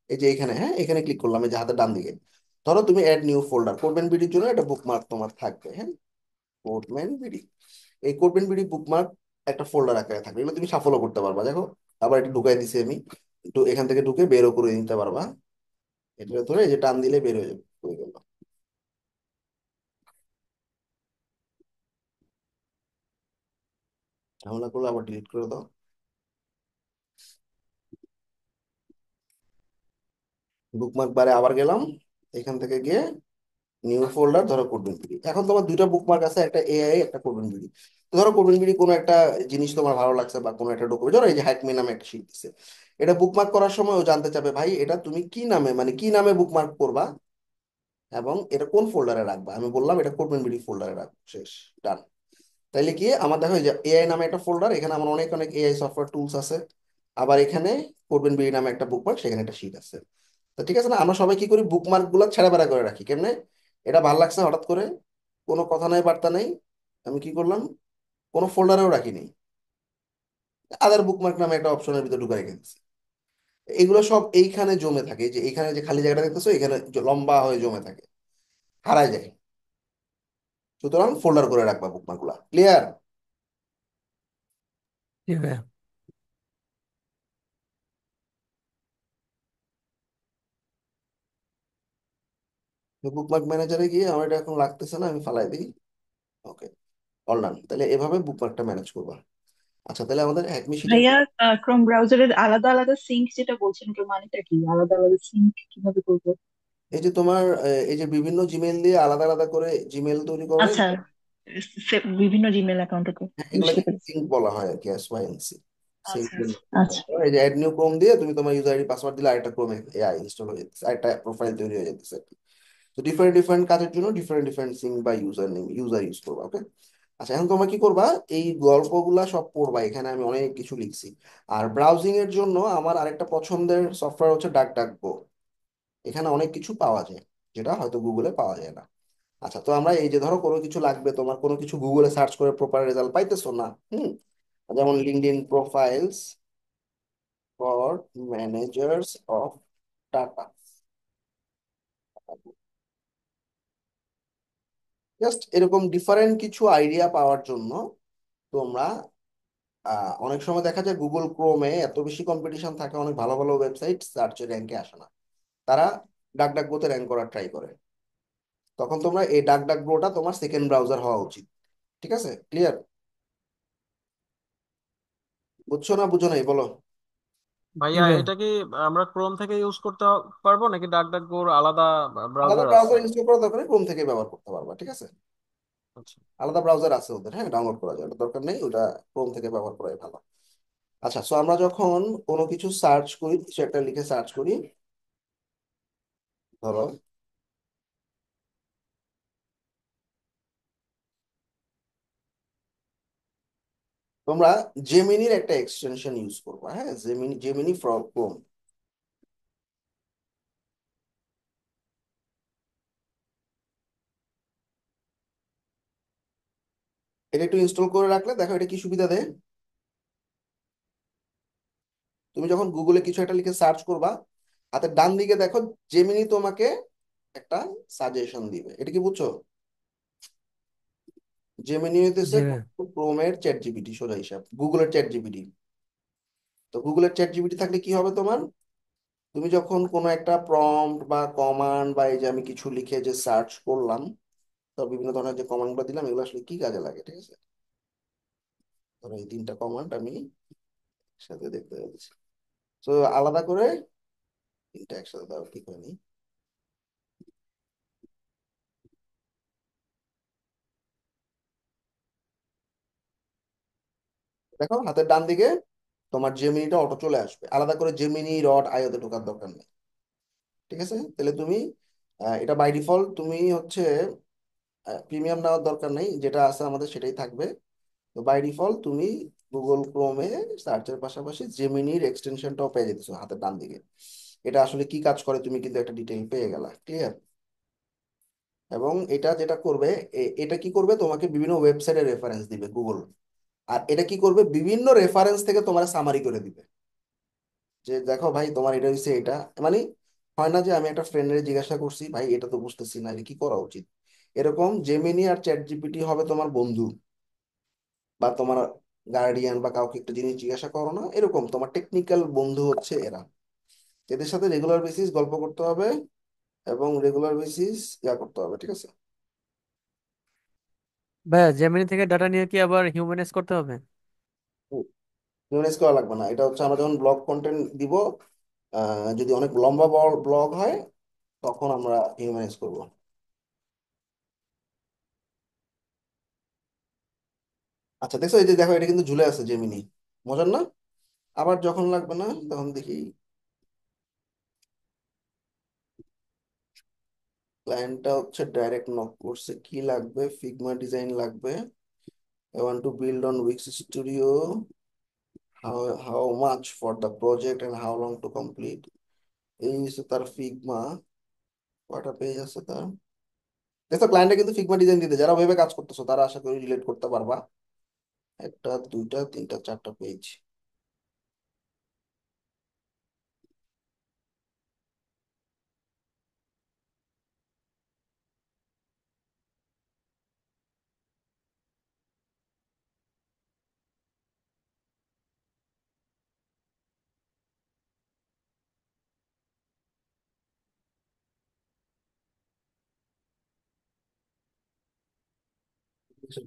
এই যে এখানে, হ্যাঁ এখানে ক্লিক করলাম, এই যে হাতের ডান দিকে, ধরো তুমি অ্যাড নিউ ফোল্ডার করবেন বিডির জন্য একটা বুকমার্ক তোমার থাকবে, হ্যাঁ কোডম্যান বিডি, এই কোডম্যান বিডি বুকমার্ক একটা ফোল্ডার আকারে থাকবে, এগুলো তুমি সাফলও করতে পারবা, দেখো আবার এটা ঢুকাই দিছি আমি, তো এখান থেকে ঢুকে বেরও করে নিতে পারবা, এটা ধরে এই যে টান দিলে বের হয়ে যাবে, হয়ে গেল। ঝামেলা করলে আবার ডিলিট করে দাও। বুকমার্ক বারে আবার গেলাম, এখান থেকে গিয়ে নিউ ফোল্ডার, ধরো কোডবিন বিডি, এখন তোমার দুইটা বুকমার্ক আছে, একটা এআই একটা কোডবিন বিডি। তো ধরো কোডবিন বিডি কোনো একটা জিনিস তোমার ভালো লাগছে বা কোনো একটা ডকুমেন্ট, ধরো এই যে হ্যাকমি নামে একটা শীট দিছে, এটা বুকমার্ক করার সময় ও জানতে চাবে ভাই এটা তুমি কি নামে, মানে কি নামে বুকমার্ক করবা এবং এটা কোন ফোল্ডারে রাখবা, আমি বললাম এটা কোডবিন বিডি ফোল্ডারে রাখবো, শেষ, ডান। তাইলে কি আমার দেখো এই যে এআই নামে একটা ফোল্ডার, এখানে আমার অনেক অনেক এআই সফটওয়্যার টুলস আছে, আবার এখানে কোডবিন বিডি নামে একটা বুকমার্ক, সেখানে একটা শীট আছে। তো ঠিক আছে না, আমরা সবাই কি করি বুকমার্ক গুলো ছেড়া বেড়া করে রাখি, কেমনে, এটা ভাল লাগছে হঠাৎ করে, কোনো কথা নাই বার্তা নাই, আমি কি করলাম, কোনো ফোল্ডারেও রাখিনি, আদার বুকমার্ক নামে একটা অপশনের ভিতরে ঢুকে রেখে দিচ্ছি, এগুলো সব এইখানে জমে থাকে, এই যে এইখানে যে খালি জায়গাটা দেখতেছো এখানে লম্বা হয়ে জমে থাকে, হারায় যায়, সুতরাং ফোল্ডার করে রাখবা বুকমার্ক গুলা, ক্লিয়ার।
জি ভাইয়া।
বুকমার্ক ম্যানেজারে গিয়ে আমার এটা এখন লাগতেছে না, আমি ফালাই দিই, ওকে, অল ডান, তাহলে এভাবে বুকমার্কটা ম্যানেজ করবা। আচ্ছা তাহলে আমাদের অ্যাডমি শিটের,
ভাইয়া, ক্রোম ব্রাউজারের আলাদা আলাদা সিঙ্ক যেটা বলছেন, ওটার মানেটা কি? আলাদা আলাদা সিঙ্ক কিভাবে করবো?
এই যে তোমার এই যে বিভিন্ন জিমেল দিয়ে আলাদা আলাদা করে জিমেল তৈরি করো না,
আচ্ছা, বিভিন্ন জিমেল অ্যাকাউন্টে তো।
হ্যাঁ,
বুঝতে
এগুলোকে
পেরেছি।
সিঙ্ক বলা হয় আর কি, এসওয়াইএনসি সিঙ্ক।
আচ্ছা আচ্ছা।
এই যে অ্যাড নিউ ক্রোম দিয়ে তুমি তোমার ইউজার আইডি পাসওয়ার্ড দিলে আরেকটা ক্রোমে এআই ইনস্টল হয়ে যেতেছে, আরেকটা প্রোফাইল তৈরি হয়ে যেতেছে আর কি। তো ডিফারেন্ট ডিফারেন্ট কাজের জন্য ডিফারেন্ট ডিফারেন্ট সিঙ্ক বা ইউজার নেম ইউজার ইউজ করবা, ওকে। আচ্ছা এখন তোমরা কি করবা, এই গল্পগুলা সব পড়বা, এখানে আমি অনেক কিছু লিখছি। আর ব্রাউজিং এর জন্য আমার আরেকটা পছন্দের সফটওয়্যার হচ্ছে ডাক ডাক গো, এখানে অনেক কিছু পাওয়া যায় যেটা হয়তো গুগলে পাওয়া যায় না। আচ্ছা তো আমরা এই যে ধরো কোনো কিছু লাগবে, তোমার কোনো কিছু গুগলে সার্চ করে প্রপার রেজাল্ট পাইতেছো না, যেমন LinkedIn profiles for managers of data, just এরকম ডিফারেন্ট কিছু আইডিয়া পাওয়ার জন্য তোমরা অনেক সময় দেখা যায় গুগল ক্রোমে এত বেশি কম্পিটিশন থাকে, অনেক ভালো ভালো ওয়েবসাইট সার্চে র্যাঙ্কে আসে না, তারা ডাকডাকগোতে র্যাঙ্ক করার ট্রাই করে, তখন তোমরা এই ডাকডাকগোটা তোমার সেকেন্ড ব্রাউজার হওয়া উচিত, ঠিক আছে, ক্লিয়ার, বুঝছো না বুঝো নাই বলো।
জি
ভাইয়া
ভাইয়া।
এটা কি আমরা ক্রোম থেকে ইউজ করতে পারবো নাকি ডাকডাকগোর আলাদা
আলাদা
ব্রাউজার আছে?
ব্রাউজার ইনস্টল করার দরকার নেই, ক্রোম থেকে ব্যবহার করতে পারবা, ঠিক আছে,
আচ্ছা।
আলাদা ব্রাউজার আছে ওদের, হ্যাঁ ডাউনলোড করা যায়, ওটা দরকার নেই, ওটা ক্রোম থেকে ব্যবহার করাই ভালো। আচ্ছা সো আমরা যখন কোনো কিছু সার্চ করি, কিছু একটা লিখে সার্চ করি, ধরো তোমরা জেমিনির একটা এক্সটেনশন ইউজ করবা, হ্যাঁ জেমিনি, জেমিনি ফ্রম ক্রোম, এটা একটু ইনস্টল করে রাখলে দেখো এটা কি সুবিধা দেয়, তুমি যখন গুগলে কিছু একটা লিখে সার্চ করবা, হাতের ডান দিকে দেখো জেমিনি তোমাকে একটা সাজেশন দিবে, এটা কি বুঝছো, জেমিনি হইতেছে
জি ভাইয়া।
ক্রোমের চ্যাট জিপিটি, সোজা হিসাব গুগলের চ্যাট জিপিটি। তো গুগলের চ্যাট জিপিটি থাকলে কি হবে তোমার, তুমি যখন কোনো একটা প্রম্পট বা কমান্ড বা এই যে আমি কিছু লিখে যে সার্চ করলাম, তো বিভিন্ন ধরনের যে কমান্ড গুলো দিলাম এগুলো আসলে কি কাজে লাগে, ঠিক আছে, ধরো এই তিনটা কমান্ড আমি একসাথে দেখতে যাচ্ছি, তো আলাদা করে তিনটা একসাথে দাও, ঠিক হয়নি, দেখো হাতের ডান দিকে তোমার জেমিনিটা অটো চলে আসবে, আলাদা করে জেমিনি ডট আইওতে ঢোকার দরকার নেই। ঠিক আছে, তাহলে তুমি এটা বাই ডিফল্ট তুমি হচ্ছে প্রিমিয়াম নেওয়ার দরকার নেই, যেটা আছে আমাদের সেটাই থাকবে। তো বাই ডিফল্ট তুমি গুগল ক্রোমে সার্চের পাশাপাশি জেমিনির এক্সটেনশনটাও পেয়ে যেতেছো হাতের ডান দিকে। এটা আসলে কি কাজ করে তুমি কিন্তু একটা ডিটেইল পেয়ে গেলা, ক্লিয়ার? এবং এটা যেটা করবে, এটা কি করবে, তোমাকে বিভিন্ন ওয়েবসাইটের রেফারেন্স দিবে গুগল। আর এটা কি করবে, বিভিন্ন রেফারেন্স থেকে তোমার সামারি করে দিবে, যে দেখো ভাই তোমার এটা হচ্ছে এটা। মানে হয় না যে আমি একটা ফ্রেন্ডের জিজ্ঞাসা করছি ভাই এটা তো বুঝতেছি না, এটা কি করা উচিত। এরকম জেমিনি আর চ্যাট জিপিটি হবে তোমার বন্ধু, বা তোমার গার্ডিয়ান, বা কাউকে একটা জিনিস জিজ্ঞাসা করো না, এরকম তোমার টেকনিক্যাল বন্ধু হচ্ছে এরা। এদের সাথে রেগুলার বেসিস গল্প করতে হবে, এবং রেগুলার বেসিস ইয়া করতে হবে, ঠিক আছে?
ভাইয়া জেমিনি থেকে ডাটা নিয়ে কি আবার হিউম্যানাইজ করতে হবে?
হিউম্যানাইজ করা লাগবে না, এটা হচ্ছে আমরা যখন ব্লগ কন্টেন্ট দিব, যদি অনেক লম্বা ব্লগ হয় তখন আমরা হিউম্যানাইজ করব। আচ্ছা দেখো, এই যে দেখো এটা কিন্তু ঝুলে আছে জেমিনি, মজার না? আবার যখন লাগবে না তখন দেখি ক্লায়েন্টটা হচ্ছে ডাইরেক্ট নক করছে, কি লাগবে, ফিগমা ডিজাইন লাগবে, I want to build on Wix studio, how much for the project and how long to complete. এই হচ্ছে তার ফিগমা, কয়টা পেজ আছে তার। দেখো ক্লায়েন্টে কিন্তু ফিগমা ডিজাইন দিতে, যারা ওয়েবে কাজ করতেছো তারা আশা করি রিলেট করতে পারবা। একটা দুইটা তিনটা চারটা পেজ।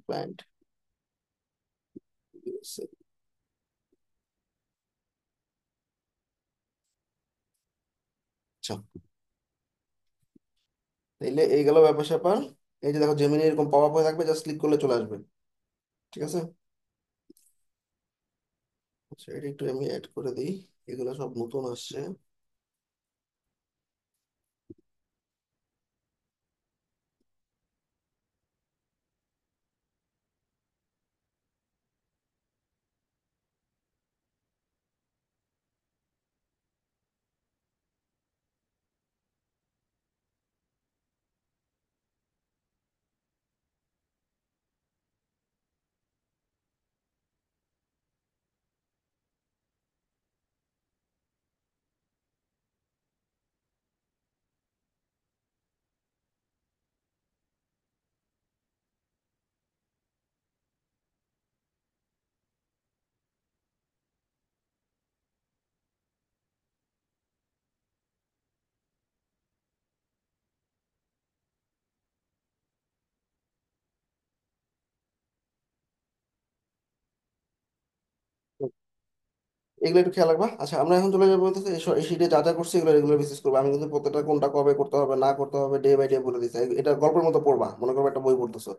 ক্লায়েন্ট, আচ্ছা তাইলে এই গেল ব্যাপার স্যাপার। এই যে দেখো জেমিনি এরকম পপ আপ হয়ে থাকবে, জাস্ট ক্লিক করলে চলে আসবে, ঠিক আছে? আচ্ছা এটা একটু আমি অ্যাড করে দিই, এগুলো সব নতুন আসছে। এগুলো একটু খেয়াল রাখবা। আচ্ছা আমরা এখন চলে যাবো হচ্ছে এই শীটে যা যা করছি এগুলো রেগুলার বেসিস করবো। আমি কিন্তু প্রত্যেকটা কোনটা কবে করতে হবে না করতে হবে ডে বাই ডে বলে দিচ্ছি। এটা গল্পের মতো পড়বা, মনে করো একটা বই পড়তেছো।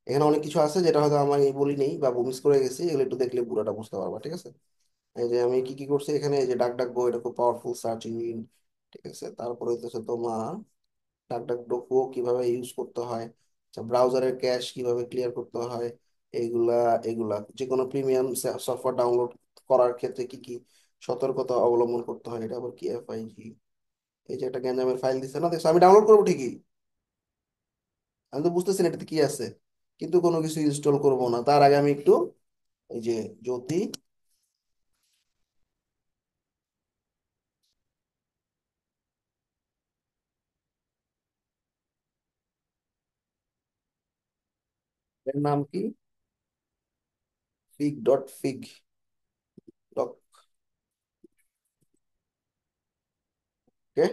এখানে অনেক কিছু আছে যেটা হয়তো আমি বলি নেই বা মিস করে গেছি, এগুলো একটু দেখলে পুরোটা বুঝতে পারবা, ঠিক আছে? এই যে আমি কি কি করছি এখানে, এই যে ডাক ডাক বই, এটা খুব পাওয়ারফুল সার্চ ইঞ্জিন, ঠিক আছে? তারপরে হচ্ছে তোমার ডাকডাকডোকো কিভাবে ইউজ করতে হয়, আচ্ছা ব্রাউজারের ক্যাশ কিভাবে ক্লিয়ার করতে হয়, এইগুলা এগুলা যে কোনো প্রিমিয়াম সফটওয়্যার ডাউনলোড করার ক্ষেত্রে কি কি সতর্কতা অবলম্বন করতে হয়, এটা আবার কি এফআইজি। এই যে একটা গ্যাঞ্জামের ফাইল দিচ্ছে না, দেখছো? আমি ডাউনলোড করবো ঠিকই, আমি তো বুঝতেছি না এটাতে কি আছে, কিন্তু কোনো কিছু ইনস্টল করব না তার আগে আমি একটু এই যে জ্যোতি, এর নাম কি, ফিগ ডট ফিগ, ওকে।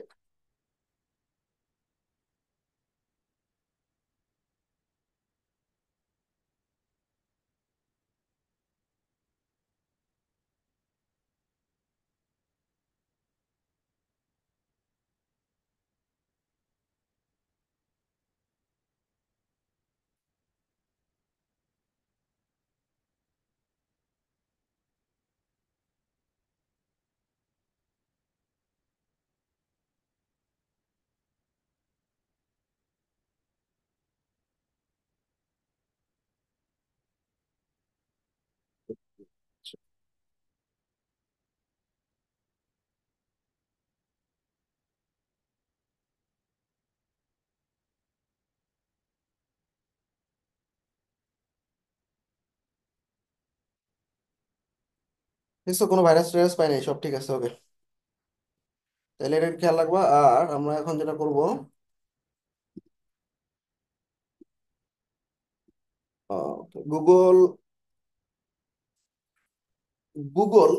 দেখছো কোনো ভাইরাস টাইরাস পাই নাই, সব ঠিক আছে। ওকে, তাহলে এটা খেয়াল রাখবা। আর আমরা এখন যেটা করব, গুগল গুগল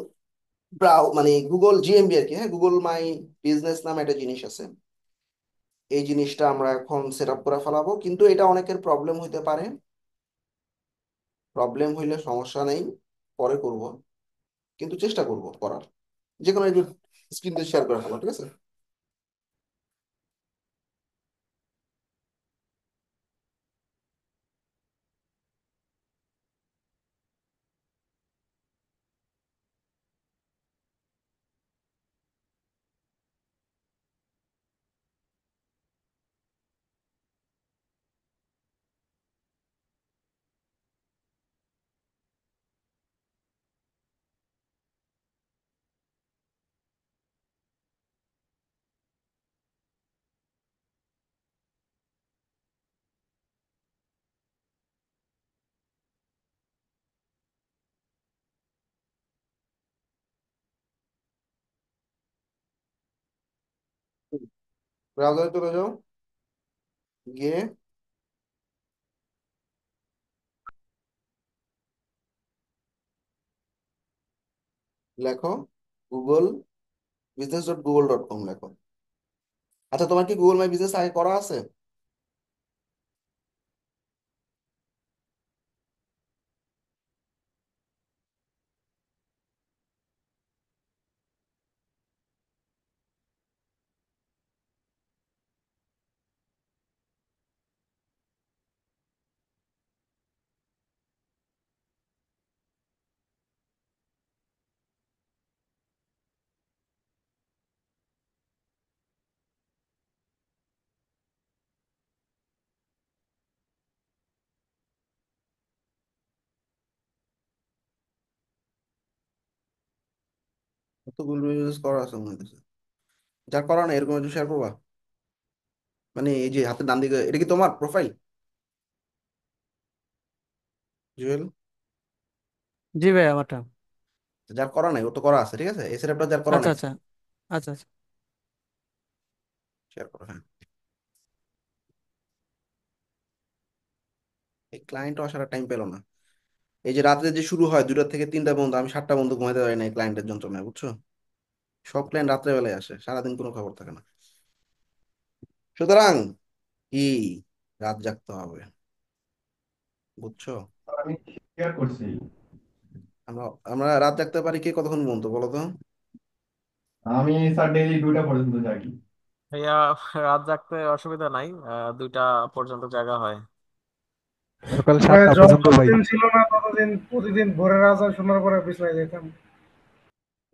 মানে গুগল জিএমবি আর কি, হ্যাঁ, গুগল মাই বিজনেস নামে একটা জিনিস আছে। এই জিনিসটা আমরা এখন সেট আপ করে ফেলাবো, কিন্তু এটা অনেকের প্রবলেম হইতে পারে। প্রবলেম হইলে সমস্যা নেই, পরে করব, কিন্তু চেষ্টা করব করার। যে কোনো একটু স্ক্রিন শেয়ার করে ফেলো, ঠিক আছে? ব্রাউজারে চলে যাও, গিয়ে লেখো gugle.business.google.com লেখো। আচ্ছা, তোমার কি গুগল মাই বিজনেস আগে করা আছে? তো গুগল বিজনেস করা আছে মনে হইতেছে। যার করা না এরকম একটু শেয়ার করবা। মানে এই যে হাতের ডান দিকে, এটা কি তোমার প্রোফাইল, জুয়েল?
জি ভাই আমারটা।
যার করা নাই ও তো করা আছে, ঠিক আছে? এই সেটআপটা যার করা
আচ্ছা
নাই,
আচ্ছা আচ্ছা আচ্ছা।
শেয়ার করো, হ্যাঁ। এই ক্লায়েন্ট আসার টাইম পেলো না। এই যে রাত্রে যে শুরু হয় 2টা থেকে 3টা পর্যন্ত, আমি 7টা পর্যন্ত ঘুমাইতে পারি না এই ক্লায়েন্টের যন্ত্রণায়, বুঝছো? সব ক্লায়েন্ট রাত্রে বেলায় আসে, সারাদিন কোনো খবর থাকে না। সুতরাং কি, রাত জাগতে হবে, বুঝছো?
আমি শেয়ার করছি।
আমরা আমরা রাত জাগতে পারি কে কতক্ষণ পর্যন্ত বলো তো?
আমি স্যার ডেইলি 2টা পর্যন্ত জাগি।
ভাইয়া, রাত জাগতে অসুবিধা নাই, 2টা পর্যন্ত জাগা হয়।
সকাল
ভাই
7টা
জব
পর্যন্ত ভাই।
যতদিন ছিল না ততদিন প্রতিদিন ভোরের আজান শোনার পরে বিছানায় যেতাম।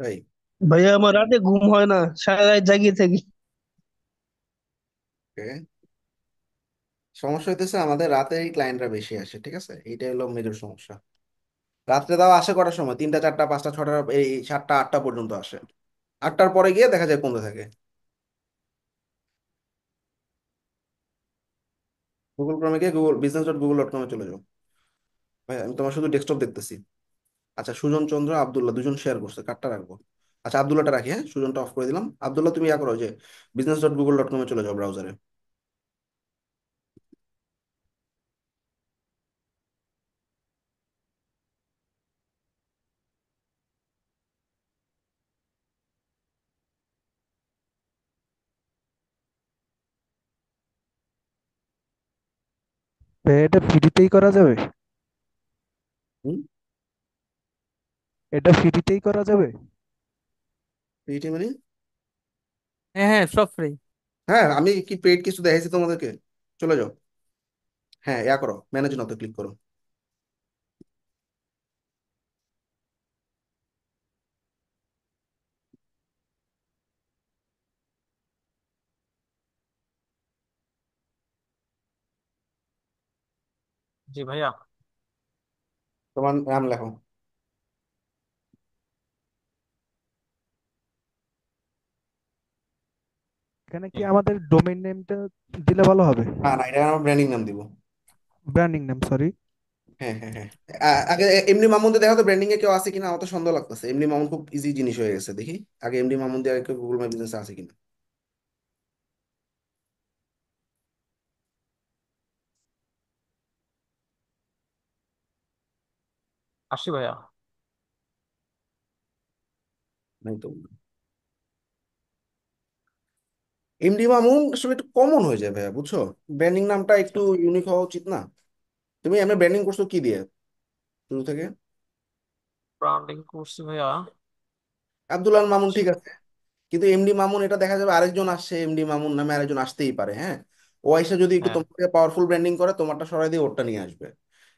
তাই?
ভাইয়া আমার রাতে ঘুম হয় না, সারা রাত জাগিয়ে থাকি।
ওকে, সমস্যা হইতেছে আমাদের রাতেই ক্লায়েন্টরা বেশি আসে, ঠিক আছে? এইটাই হলো মেজর সমস্যা। রাত্রে দাও আসে কটার সময়? 3টা 4টা 5টা 6টা, এই 7টা 8টা পর্যন্ত আসে। 8টার পরে গিয়ে দেখা যায় কমতে থাকে। গুগল ক্রমে গিয়ে gugle.business.google.com চলে যাও। ভাই আমি তোমার শুধু ডেস্কটপ দেখতেছি। আচ্ছা, সুজন চন্দ্র আব্দুল্লাহ দুজন শেয়ার করছে, কারটা রাখবো? আচ্ছা, আব্দুল্লাহটা রাখি, হ্যাঁ, সুজনটা অফ করে দিলাম। আব্দুল্লাহ তুমি ইয়া করো যে business.google.com চলে যাও ব্রাউজারে।
ভাই, এটা ফ্রিতেই করা যাবে?
হুম,
এটা ফ্রিতেই করা যাবে?
এইটি মানে?
হ্যাঁ হ্যাঁ, সব ফ্রি।
হ্যাঁ, আমি কি পেইড কিছু দেখাইছি তোমাদেরকে? চলে যাও, হ্যাঁ, ইয়া করো, ম্যানেজ নাও ক্লিক করো।
জি ভাইয়া।
তোমার নাম লেখো।
এখানে কি আমাদের ডোমেইন নেমটা দিলে ভালো হবে?
না না, এটা আমার ব্র্যান্ডিং নাম দিব।
Branding name, sorry.
হ্যাঁ হ্যাঁ হ্যাঁ। আগে এমনি মামুন দিয়ে দেখা তো ব্র্যান্ডিং এ কেউ আছে কিনা, আমার তো সন্দেহ লাগতেছে। এমনি মামুন খুব ইজি জিনিস হয়ে গেছে, দেখি আগে এমনি মামুন দিয়ে কেউ গুগল মাই বিজনেস আছে কিনা।
আসি ভাইয়া।
নাই তো। এমডি মামুন আসলে একটু কমন হয়ে যায় ভাইয়া, বুঝছো? ব্র্যান্ডিং নামটা একটু ইউনিক হওয়া উচিত না? তুমি এমনি ব্র্যান্ডিং করছো কি দিয়ে শুরু থেকে?
ব্র্যান্ডিং করছি ভাইয়া।
আব্দুল আল মামুন ঠিক আছে, কিন্তু এমডি মামুন এটা দেখা যাবে আরেকজন আসছে, এমডি মামুন নামে আরেকজন আসতেই পারে, হ্যাঁ। ও এসে যদি একটু
হ্যাঁ।
তোমাকে পাওয়ারফুল ব্র্যান্ডিং করে, তোমারটা সরাই দিয়ে ওরটা নিয়ে আসবে।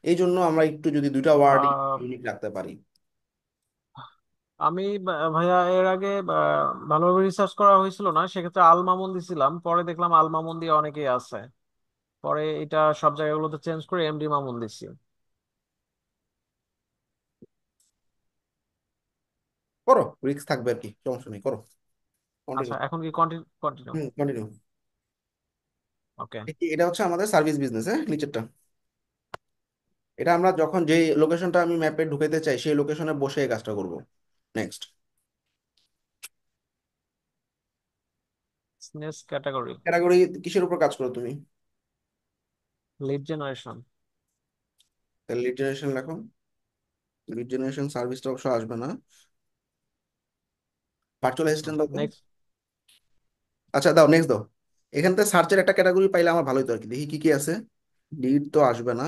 এই জন্য আমরা একটু যদি দুইটা ওয়ার্ড
আহ,
ইউনিক রাখতে পারি।
আমি ভাইয়া এর আগে ভালোভাবে রিসার্চ করা হয়েছিল না, সেক্ষেত্রে আল মামুন দিছিলাম, পরে দেখলাম আল মামুন দিয়ে অনেকেই আছে। পরে এটা সব জায়গাগুলোতে চেঞ্জ করে এমডি মামুন দিছি।
করো, রিস্ক থাকবে আর কি, সমস্যা নেই, করো,
আচ্ছা,
কন্টিনিউ।
এখন কি কন্টিনিউ কন্টিনিউ?
হুম, কন্টিনিউ।
ওকে।
এটা হচ্ছে আমাদের সার্ভিস বিজনেস, হ্যাঁ, নিচেরটা। এটা আমরা যখন যে লোকেশনটা আমি ম্যাপে ঢুকাইতে চাই সেই লোকেশনে বসে এই কাজটা করব। নেক্সট।
Business category.
ক্যাটাগরি কিসের উপর কাজ করো তুমি?
Lead generation.
লিড জেনারেশন লেখো। লিড জেনারেশন সার্ভিসটা অবশ্য আসবে না। ভার্চুয়াল অ্যাসিস্ট্যান্ট দাও তো।
নেক্সট।
আচ্ছা দাও, নেক্সট দাও। এখানতে সার্চের একটা ক্যাটাগরি পাইলে আমার ভালোই তো আর কি, দেখি কি কি আছে। লিড তো আসবে না।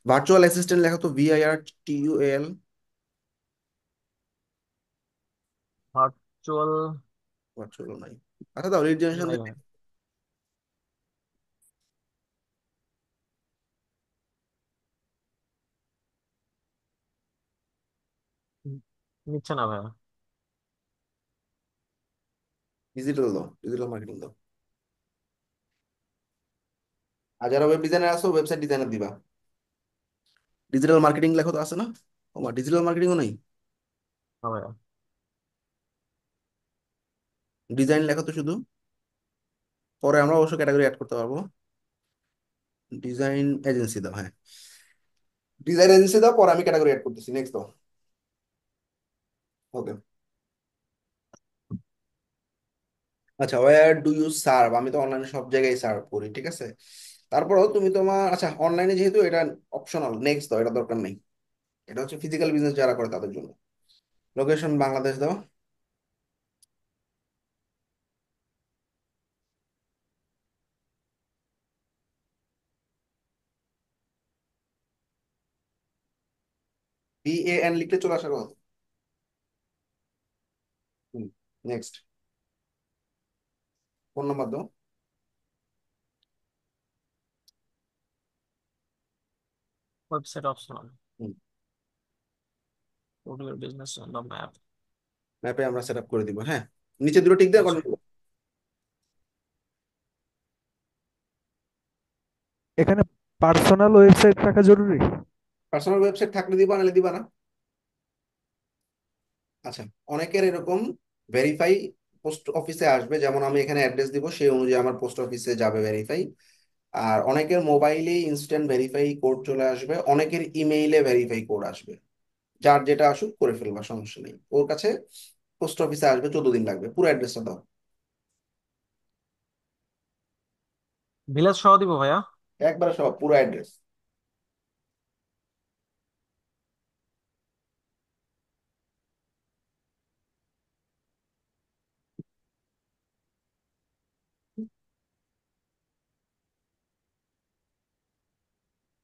ভার্চুয়াল অ্যাসিস্ট্যান্ট লেখা তো, VIRTUAL।
ভার্চুয়াল।
ভার্চুয়াল নাই। আচ্ছা দাও, লিড জেনারেশন।
নাই ভাই। নিচ্ছে না ভাইয়া।
ডিজিটাল দাও, ডিজিটাল মার্কেটিং দাও। আর যারা ওয়েব ডিজাইনার আছো, ওয়েবসাইট ডিজাইনার দিবা। ডিজিটাল মার্কেটিং লেখো তো, আছে না? ও মা, ডিজিটাল মার্কেটিংও নাই।
না ভাইয়া।
ডিজাইন লেখো তো শুধু। পরে আমরা অবশ্য ক্যাটাগরি অ্যাড করতে পারবো। ডিজাইন এজেন্সি দাও, হ্যাঁ। ডিজাইন এজেন্সি দাও, পরে আমি ক্যাটাগরি অ্যাড করতেছি। নেক্সট দাও। ওকে। আচ্ছা, ওয়্যার ডু ইউ সার্ভ? আমি তো অনলাইনে সব জায়গায় সার্ভ করি, ঠিক আছে। তারপরেও তুমি তোমার, আচ্ছা অনলাইনে যেহেতু এটা অপশনাল, নেক্সট দাও, এটা দরকার নেই। এটা হচ্ছে ফিজিক্যাল বিজনেস যারা করে তাদের জন্য। লোকেশন বাংলাদেশ দাও। BAN লিখলে চলে আসার কথা। নেক্সট। ফোন নাম্বার দাও।
Website optional.
Hmm.
Put your business on the map.
ম্যাপে আমরা সেট আপ করে দিব, হ্যাঁ। নিচে দুটো টিক দিয়ে
আচ্ছা।
কন্টিনিউ।
এখানে পার্সোনাল ওয়েবসাইট রাখা জরুরি?
পার্সোনাল ওয়েবসাইট থাকলে দিবা, নাহলে দিবা না। আচ্ছা, অনেকের এরকম ভেরিফাই পোস্ট অফিসে আসবে, যেমন আমি এখানে অ্যাড্রেস দিব সেই অনুযায়ী আমার পোস্ট অফিসে যাবে ভেরিফাই। আর অনেকের মোবাইলে ইনস্ট্যান্ট ভেরিফাই কোড চলে আসবে, অনেকের ইমেইলে ভেরিফাই কোড আসবে। যার যেটা আসুক করে ফেলবা, সমস্যা নেই। ওর কাছে পোস্ট অফিসে আসবে, 14 দিন লাগবে। পুরো অ্যাড্রেসটা দাও।
ভিলেজ সহ দিব ভাইয়া।
একবারে সব পুরো অ্যাড্রেস।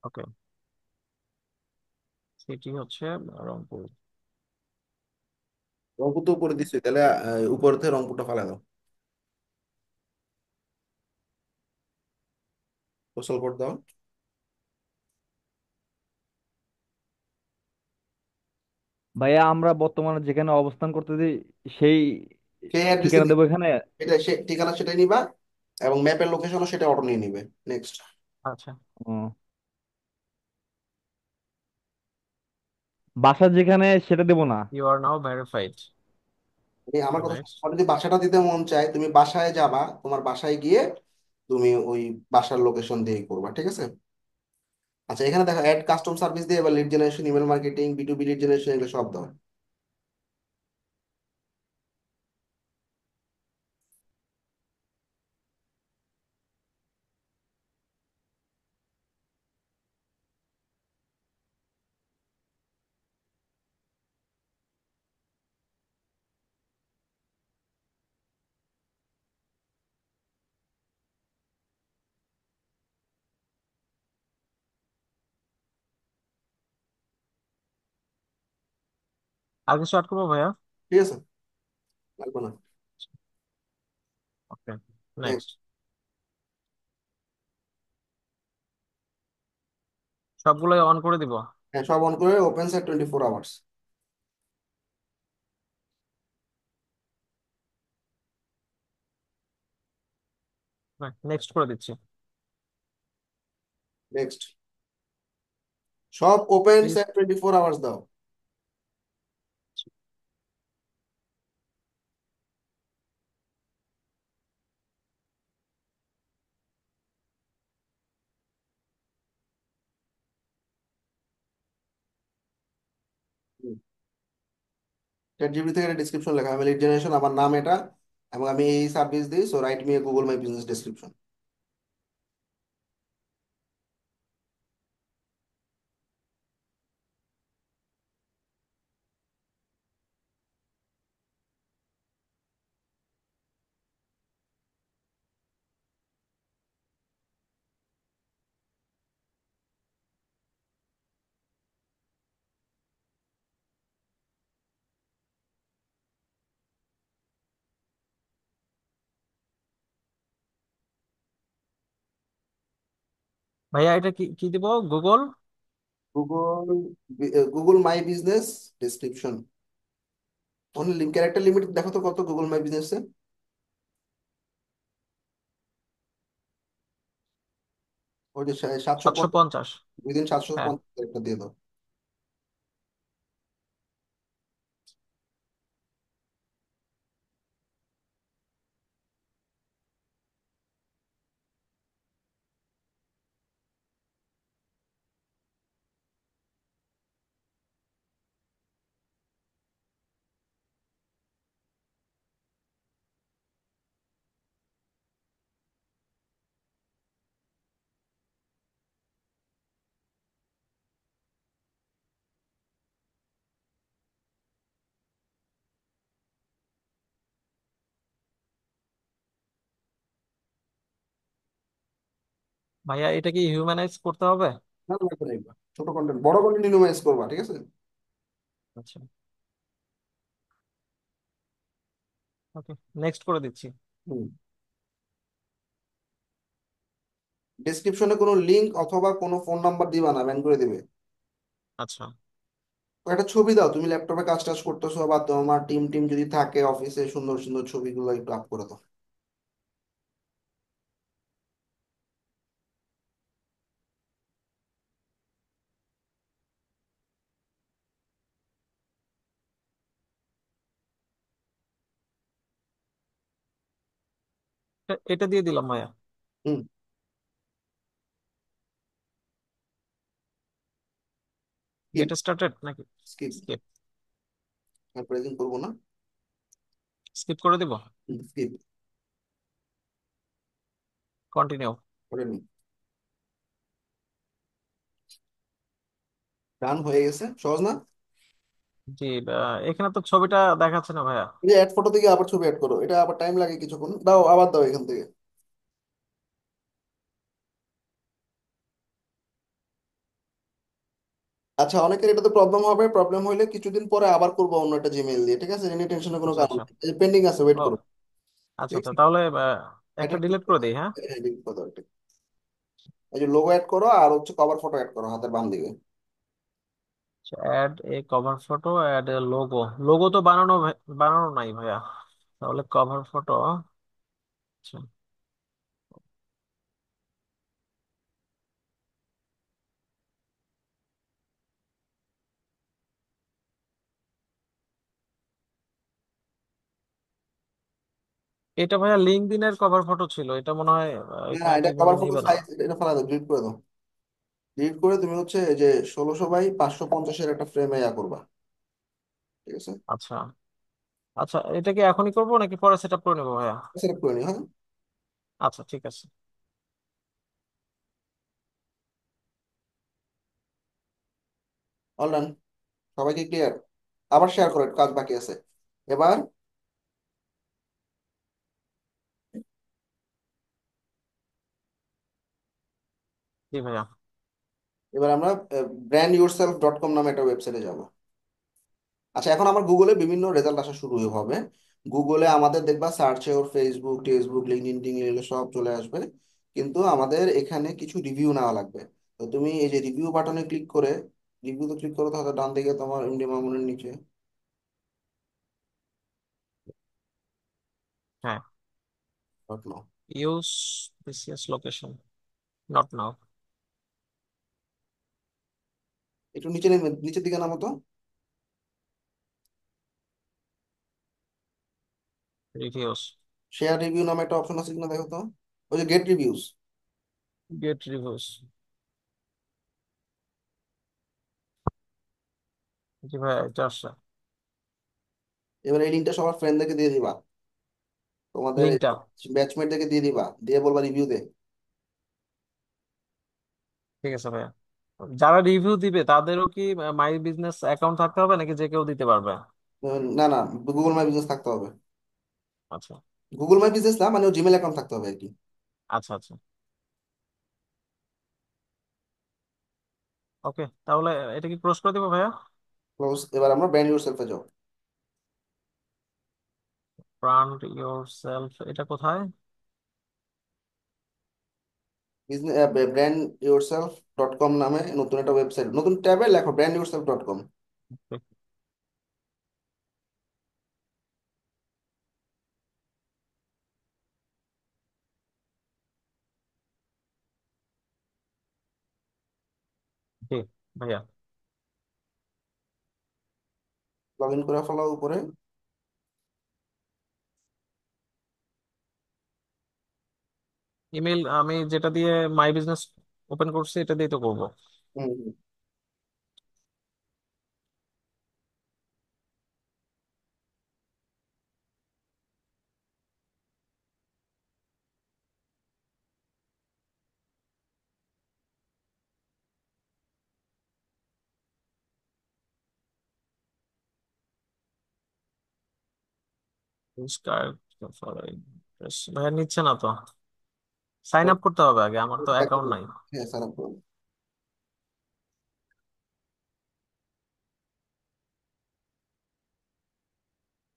ওকে। সিটি হচ্ছে রংপুর।
রংপুর তো উপরে দিচ্ছি, তাহলে উপরে থেকে রংপুরটা ফালা দাও। পোস্টাল কোড দাও।
ভাইয়া আমরা বর্তমানে যেখানে অবস্থান করতেছি সেই
সেই অ্যাড্রেসে
ঠিকানা দেবো এখানে।
এটা সে ঠিকানা সেটাই নিবা, এবং ম্যাপের লোকেশনও সেটা অটো নিয়ে নিবে। নেক্সট।
আচ্ছা।
ও, বাসা যেখানে সেটা দেবো না?
You are now verified.
আমার কথা শোনো,
নেক্সট।
তোমার যদি বাসাটা দিতে মন চায়, তুমি বাসায় যাবা, তোমার বাসায় গিয়ে তুমি ওই বাসার লোকেশন দিয়েই করবা, ঠিক আছে। আচ্ছা, এখানে দেখো অ্যাড কাস্টম সার্ভিস দিয়ে এবার lead generation, email marketing, B2B lead generation, এগুলো সব দাও।
আর কিছু অ্যাড করবো ভাইয়া?
ঠিক আছে, লাগবে না।
ওকে,
নেক্সট।
নেক্সট। সবগুলোই অন করে দিব।
হ্যাঁ, সব অন করে ওপেন সেট 24 আওয়ার্স।
নেক্সট করে দিচ্ছি।
নেক্সট। সব ওপেন
প্লিজ।
সেট 24 আওয়ার্স দাও। চ্যাট জিপিটি থেকে একটা ডিসক্রিপশন লেখা, আমি লিড জেনারেশন, আমার নাম এটা, এবং আমি এই সার্ভিস দিই, so write me a Google my business description.
ভাইয়া এটা কি কি দিব? Google?
Google, Google my business description. Only character limit দেখো তো কত গুগল মাই বিজনেসে। ওই যে 750,
750।
উইদিন সাতশো
হ্যাঁ।
পঞ্চাশ ক্যারেক্টার দিয়ে দাও।
ভাইয়া এটা কি হিউম্যানাইজ করতে হবে?
না, লাগবে না এগুলো। ছোট কন্টেন্ট, বড় কন্টেন্ট মিনিমাইজ করবা, ঠিক আছে।
আচ্ছা, ওকে, নেক্সট করে দিচ্ছি।
হুম। ডেসক্রিপশনে কোনো লিংক অথবা কোনো ফোন নাম্বার দিবা না, ব্যান করে দিবে।
আচ্ছা।
একটা ছবি দাও, তুমি ল্যাপটপে কাজ টাজ করতেছো, বা তোমার টিম টিম যদি থাকে অফিসে, সুন্দর সুন্দর ছবিগুলো একটু আপ করে দাও।
এটা দিয়ে দিলাম ভাইয়া।
হুম। স্কিপ।
গেট স্টার্টেড নাকি?
স্কিপ।
স্কিপ।
আর প্রেজেন্ট করবো না।
স্কিপ করে দিব।
Skip
continue.
করে নি। রান হয়ে গেছে, সহজ না?
জি, এখানে তো ছবিটা দেখাচ্ছে না ভাইয়া।
এই যে অ্যাড ফটো থেকে আবার ছবি অ্যাড করো, এটা আবার টাইম লাগে কিছুক্ষণ, দাও আবার দাও এখান থেকে। আচ্ছা, অনেকের এটাতে প্রবলেম হবে, প্রবলেম হইলে কিছুদিন পরে আবার করবো অন্য একটা জিমেইল দিয়ে, ঠিক আছে, এনি টেনশনের কোনো
আচ্ছা
কারণ
আচ্ছা।
নেই, পেন্ডিং আছে, ওয়েট
ও
করো।
আচ্ছা
ঠিক
আচ্ছা,
আছে,
তাহলে
এটা
একটা
ঠিক
ডিলিট করে
করো।
দিই, হ্যাঁ।
হ্যাঁ, delete করে দাও এটা। এই যে লোগো অ্যাড করো, আর হচ্ছে কভার ফটো অ্যাড করো হাতের বাম দিকে।
Add a cover photo, add a logo. Logo তো বানানো বানানো নাই ভাইয়া, তাহলে কভার ফটো। আচ্ছা, এটা ভাইয়া লিঙ্কডইনের কভার ফটো ছিল, এটা মনে হয়
না,
এখানে তো
এটা
এইভাবে
কভার ফটো
নিবে না।
সাইজ, এটা ফেলা দাও, ডিলিট করে দাও। ডিলিট করে তুমি হচ্ছে এই যে 16 বাই 550-এর একটা ফ্রেমে ইয়া করবা, ঠিক আছে?
আচ্ছা আচ্ছা, এটা কি এখনই করবো নাকি পরে সেট আপ করে নেবো ভাইয়া?
সিলেক্ট করে নিও, হ্যাঁ।
আচ্ছা ঠিক আছে।
All done. সবাইকে ক্লিয়ার? আবার শেয়ার করো, একটু কাজ বাকি আছে। এবার
জি ভাইয়া।
এবার আমরা brandyourself.com নামে একটা ওয়েবসাইটে যাব। আচ্ছা, এখন আমার গুগলে বিভিন্ন রেজাল্ট আসা শুরু হবে। গুগলে আমাদের দেখবা সার্চে ওর ফেসবুক টেসবুক লিঙ্কডইন টিঙ্কডইন এগুলো সব চলে আসবে, কিন্তু আমাদের এখানে কিছু রিভিউ নেওয়া লাগবে। তো তুমি এই যে রিভিউ বাটনে ক্লিক করে, রিভিউতে ক্লিক করো, তাহলে ডান দিকে তোমার এমডি মামুনের নিচে
হ্যাঁ,
dot now.
Use PCS location, not now.
একটু নিচের দিকে নামো তো।
রিভিউস,
শেয়ার রিভিউ নামে একটা অপশন আছে কিনা দেখো তো, ওই যে গেট রিভিউজ।
Get reviews. জি ভাইয়া, এটা আসছে।
এবার এই লিঙ্কটা সবার ফ্রেন্ডদেরকে দিয়ে দিবা, তোমাদের
লিঙ্কটা
ব্যাচমেটদেরকে দিয়ে দিবা, দিয়ে বলবা রিভিউ দে।
ঠিক আছে ভাইয়া। যারা রিভিউ দিবে তাদেরও কি মাই বিজনেস অ্যাকাউন্ট থাকতে হবে নাকি যে কেউ দিতে পারবে?
না না, গুগল মাই বিজনেস থাকতে হবে।
আচ্ছা
গুগল মাই বিজনেস না, মানে জিমেল অ্যাকাউন্ট থাকতে হবে আর কি।
আচ্ছা আচ্ছা, ওকে তাহলে এটা কি ক্লোজ করে দিব ভাইয়া?
ক্লোজ। এবার আমরা ব্র্যান্ড ইউর সেলফে যাও।
ব্র্যান্ড ইয়োর সেলফ, এটা কোথায়?
বিজনেস brandyourself.com নামে নতুন একটা ওয়েবসাইট, নতুন ট্যাবে লেখো brandyourself.com।
জি ভাইয়া।
লগ ইন করে ফেলাও উপরে।
ইমেল আমি যেটা দিয়ে মাই বিজনেস ওপেন করছি এটা দিয়ে তো করবো।
হুম হুম।
ভাইয়া নিচ্ছে না তো, সাইন আপ করতে হবে আগে, আমার তো অ্যাকাউন্ট নাই।
হ্যাঁ, সাইন আপ করুন।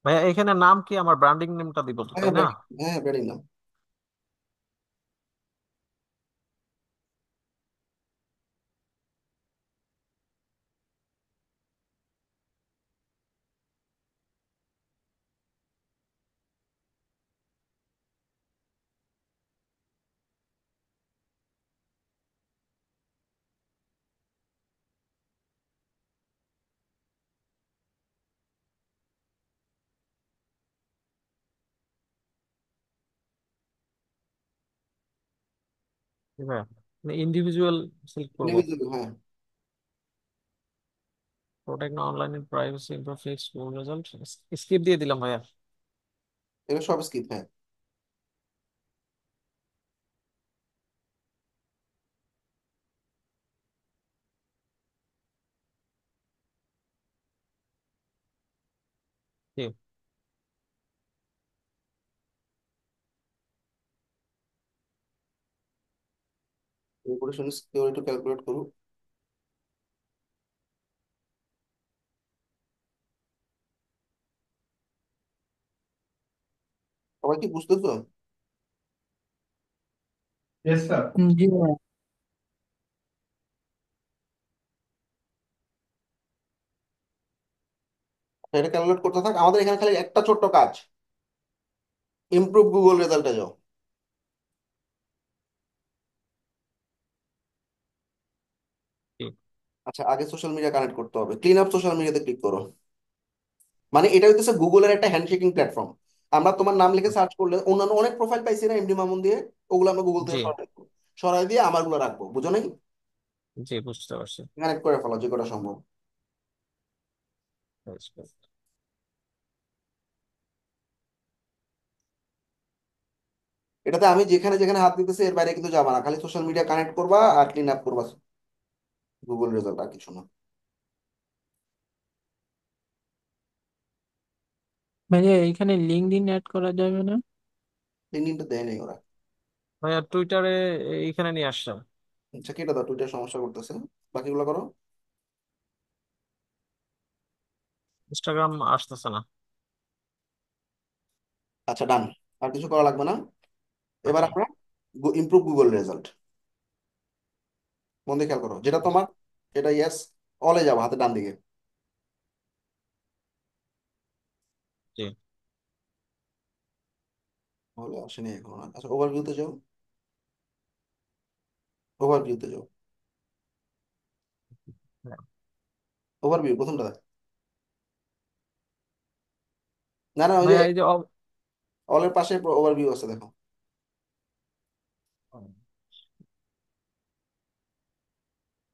ভাইয়া এখানে নাম কি, আমার ব্র্যান্ডিং নেমটা দিব তো,
হ্যাঁ
তাই না?
হ্যাঁ, ব্র্যান্ডিং নাম।
জি ভাইয়া, ইন্ডিভিজুয়াল সিলেক্ট করবো।
ইন্ডিভিজুয়াল, হ্যাঁ।
Protect online privacy interface result, skip দিয়ে দিলাম ভাইয়া।
এগুলো সব স্কিপ, হ্যাঁ।
জি
রেপুটেশন কেউ একটু ক্যালকুলেট করুক। সবাই কি বুঝতেছো?
Yes sir.
জি ভাইয়া।
এটা ক্যালকুলেট করতে থাক, আমাদের এখানে খালি একটা ছোট্ট কাজ, ইমপ্রুভ গুগল রেজাল্টে যাও।
জি
আচ্ছা, আগে সোশ্যাল মিডিয়া কানেক্ট করতে হবে, ক্লিন আপ সোশ্যাল মিডিয়াতে ক্লিক করো। মানে এটা হইতেছে গুগলের একটা হ্যান্ডশেকিং প্ল্যাটফর্ম। আমরা তোমার নাম লিখে সার্চ করলে অন্যান্য অনেক প্রোফাইল পাইছি না এমডি মামুন দিয়ে, ওগুলো আমরা গুগল
জি
থেকে সরাই দেবো। সরাই দিয়ে আমারগুলো রাখবো, বুঝো নাই?
জি, বুঝতে পারছি।
কানেক্ট করে ফেলো যে কটা সম্ভব। এটাতে আমি যেখানে যেখানে হাত দিতেছি এর বাইরে কিন্তু যাবা না, খালি সোশ্যাল মিডিয়া কানেক্ট করবা আর ক্লিন আপ করবা গুগল রেজাল্ট, আর কিছু না।
ভাইয়া এইখানে লিঙ্কডইন অ্যাড করা যাবে না?
লিঙ্কডইনটা দেয় নাই ওরা।
ভাইয়া টুইটারে এইখানে নিয়ে আসলাম।
আচ্ছা, কেটে দাও, টুইটার সমস্যা করতেছে, বাকিগুলো করো।
ইনস্টাগ্রাম আসতেছে না।
আচ্ছা, ডান। আর কিছু করা লাগবে না। এবার
আচ্ছা।
আমরা ইমপ্রুভ গুগল রেজাল্ট, মন দিয়ে খেয়াল করো, যেটা তোমার এটা ইয়েস, অলে যাবো হাতে ডান দিকে।
জি।
হলে আসেনি এখন না। আচ্ছা, ওভারভিউতে যাও, ওভারভিউতে যাও,
হ্যাঁ।
ওভারভিউ প্রথমটা। না না, ওই যে
ভাইয়া এই যে
অলের পাশে ওভারভিউ আছে, দেখো।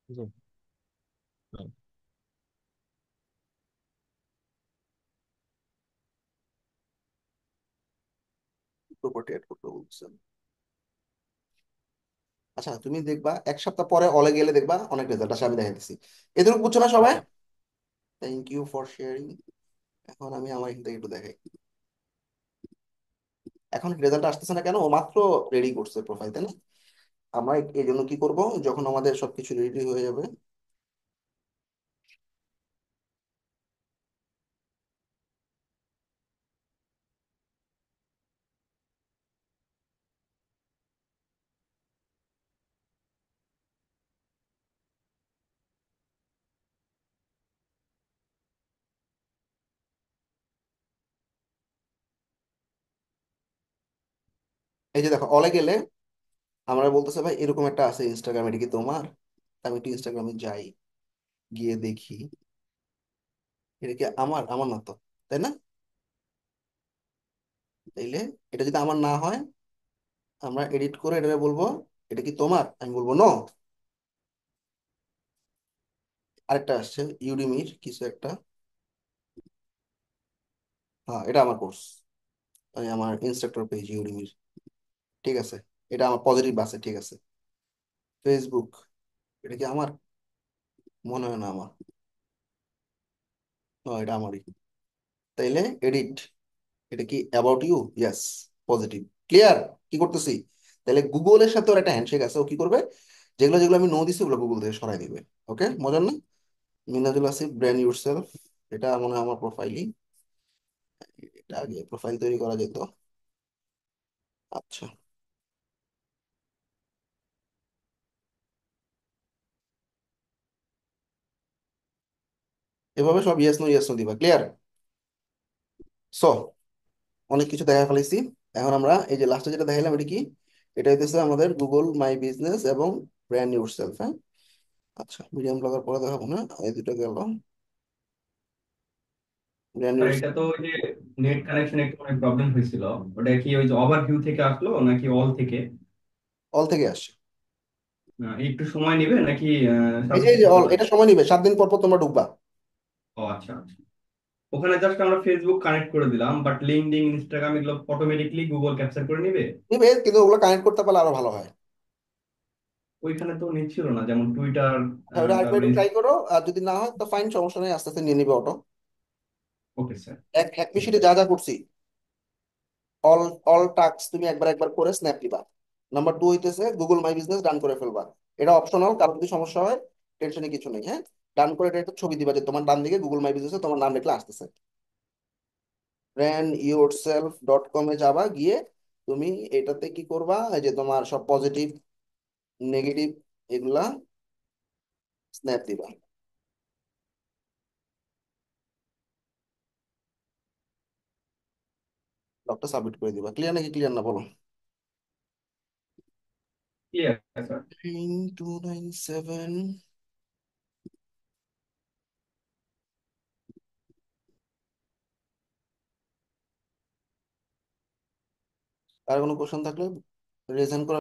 জি। হুম।
প্রপার্টি অ্যাড করতে বলছেন। আচ্ছা, তুমি দেখবা এক সপ্তাহ পরে অলে গেলে দেখবা অনেক রেজাল্ট আসে, আমি দেখাই দিচ্ছি। এদের বুঝছো না সবাই?
আচ্ছা।
Thank you for sharing. এখন আমি আমার এখান থেকে একটু দেখাই। এখন রেজাল্ট আসতেছে না কেন? ও মাত্র রেডি করছে প্রোফাইল, তাই না? আমরা এই জন্য কি করব, যখন আমাদের সবকিছু রেডি হয়ে যাবে, এই যে দেখো অলে গেলে আমরা বলতেছে ভাই এরকম একটা আছে ইনস্টাগ্রাম, এটা কি তোমার? তা আমি একটু ইনস্টাগ্রামে যাই, গিয়ে দেখি এটা কি আমার, আমার না তো, তাই না? তাইলে এটা যদি আমার না হয়, আমরা এডিট করে এটা বলবো এটা কি তোমার, আমি বলবো নো। আরেকটা আসছে ইউডিমির কিছু একটা, হ্যাঁ এটা আমার কোর্স, আমার ইনস্ট্রাক্টর পেজ ইউডিমির, ঠিক আছে। এটা আমার পজিটিভ আছে, ঠিক আছে। ফেসবুক, এটা কি আমার? মনে হয় না আমার, এটা আমারই। তাইলে এডিট, এটা কি about you? Yes, positive, clear. কি করতেছি? তাহলে গুগলের সাথে ওর একটা হ্যান্ডশেক আছে, ও কি করবে, যেগুলো যেগুলো আমি নো দিছি ওগুলো গুগল থেকে সরাই দিবে। ওকে, মজার না? মিনাজুল আসিফ, ব্র্যান্ড ইউরসেলফ, এটা মনে হয় আমার প্রোফাইলই, এটা আগে প্রোফাইল তৈরি করা যেত। আচ্ছা, এভাবে সব ইয়েস নো দিবা, ক্লিয়ার? সো অনেক কিছু দেখা ফেলেছি। এখন আমরা এই যে লাস্টে যেটা দেখাইলাম এটা কি, এটা হইতেছে আমাদের গুগল মাই বিজনেস এবং ব্র্যান্ড ইউরসেলফ, হ্যাঁ। আচ্ছা, মিডিয়াম ব্লগার পরে দেখাবো না, এই দুটো গেল। ব্র্যান্ড
স্যার
ইউরসেলফ
এটা তো ওই যে নেট কানেকশন একটু অনেক প্রবলেম হয়েছিল, ওটা কি ওই যে ওভারভিউ থেকে আসলো নাকি অল থেকে?
অল থেকে আসে।
একটু সময় নেবে নাকি
এই
সাথে
যে এই
সাথে
যে
হতে
অল,
পারে?
এটা সময় নিবে, 7 দিন পর পর তোমরা ঢুকবা।
ও আচ্ছা আচ্ছা। ওখানে জাস্ট আমরা ফেসবুক কানেক্ট করে দিলাম, বাট লিঙ্কডইন ইনস্টাগ্রাম এগুলো অটোমেটিকলি গুগল ক্যাপচার করে নিবে?
নিবে, কিন্তু ওগুলো কানেক্ট করতে পারলে আরো ভালো হয়।
ওইখানে তো নিচ্ছিল না, যেমন টুইটার,
আচ্ছা, ওটা আরেকবার
তারপরে।
একটু ট্রাই করো, আর যদি না হয় তো ফাইন, সমস্যা নেই, আস্তে আস্তে নিয়ে নিবে অটো।
Okay sir.
এক মিনিটে যা যা করছি, অল অল টাস্ক তুমি একবার একবার করে স্ন্যাপ দিবা। নাম্বার 2 হইতেছে গুগল মাই বিজনেস ডান করে ফেলবা। এটা অপশনাল, কারো যদি সমস্যা হয় টেনশনে কিছু নেই, হ্যাঁ। ডান করে এটা একটা ছবি দিবা যে তোমার ডান দিকে গুগল মাই বিজনেসে তোমার নাম লিখলে আসতেছে। brandyourself.com এ যাবা, গিয়ে তুমি এটাতে কি করবা, এই যে তোমার সব পজিটিভ নেগেটিভ এগুলা স্ন্যাপ দিবা, লকটা সাবমিট করে দিবা। ক্লিয়ার নাকি ক্লিয়ার না বলো?
Clear sir.
297। আর কোনো কোশ্চেন থাকলে রেজ হ্যান্ড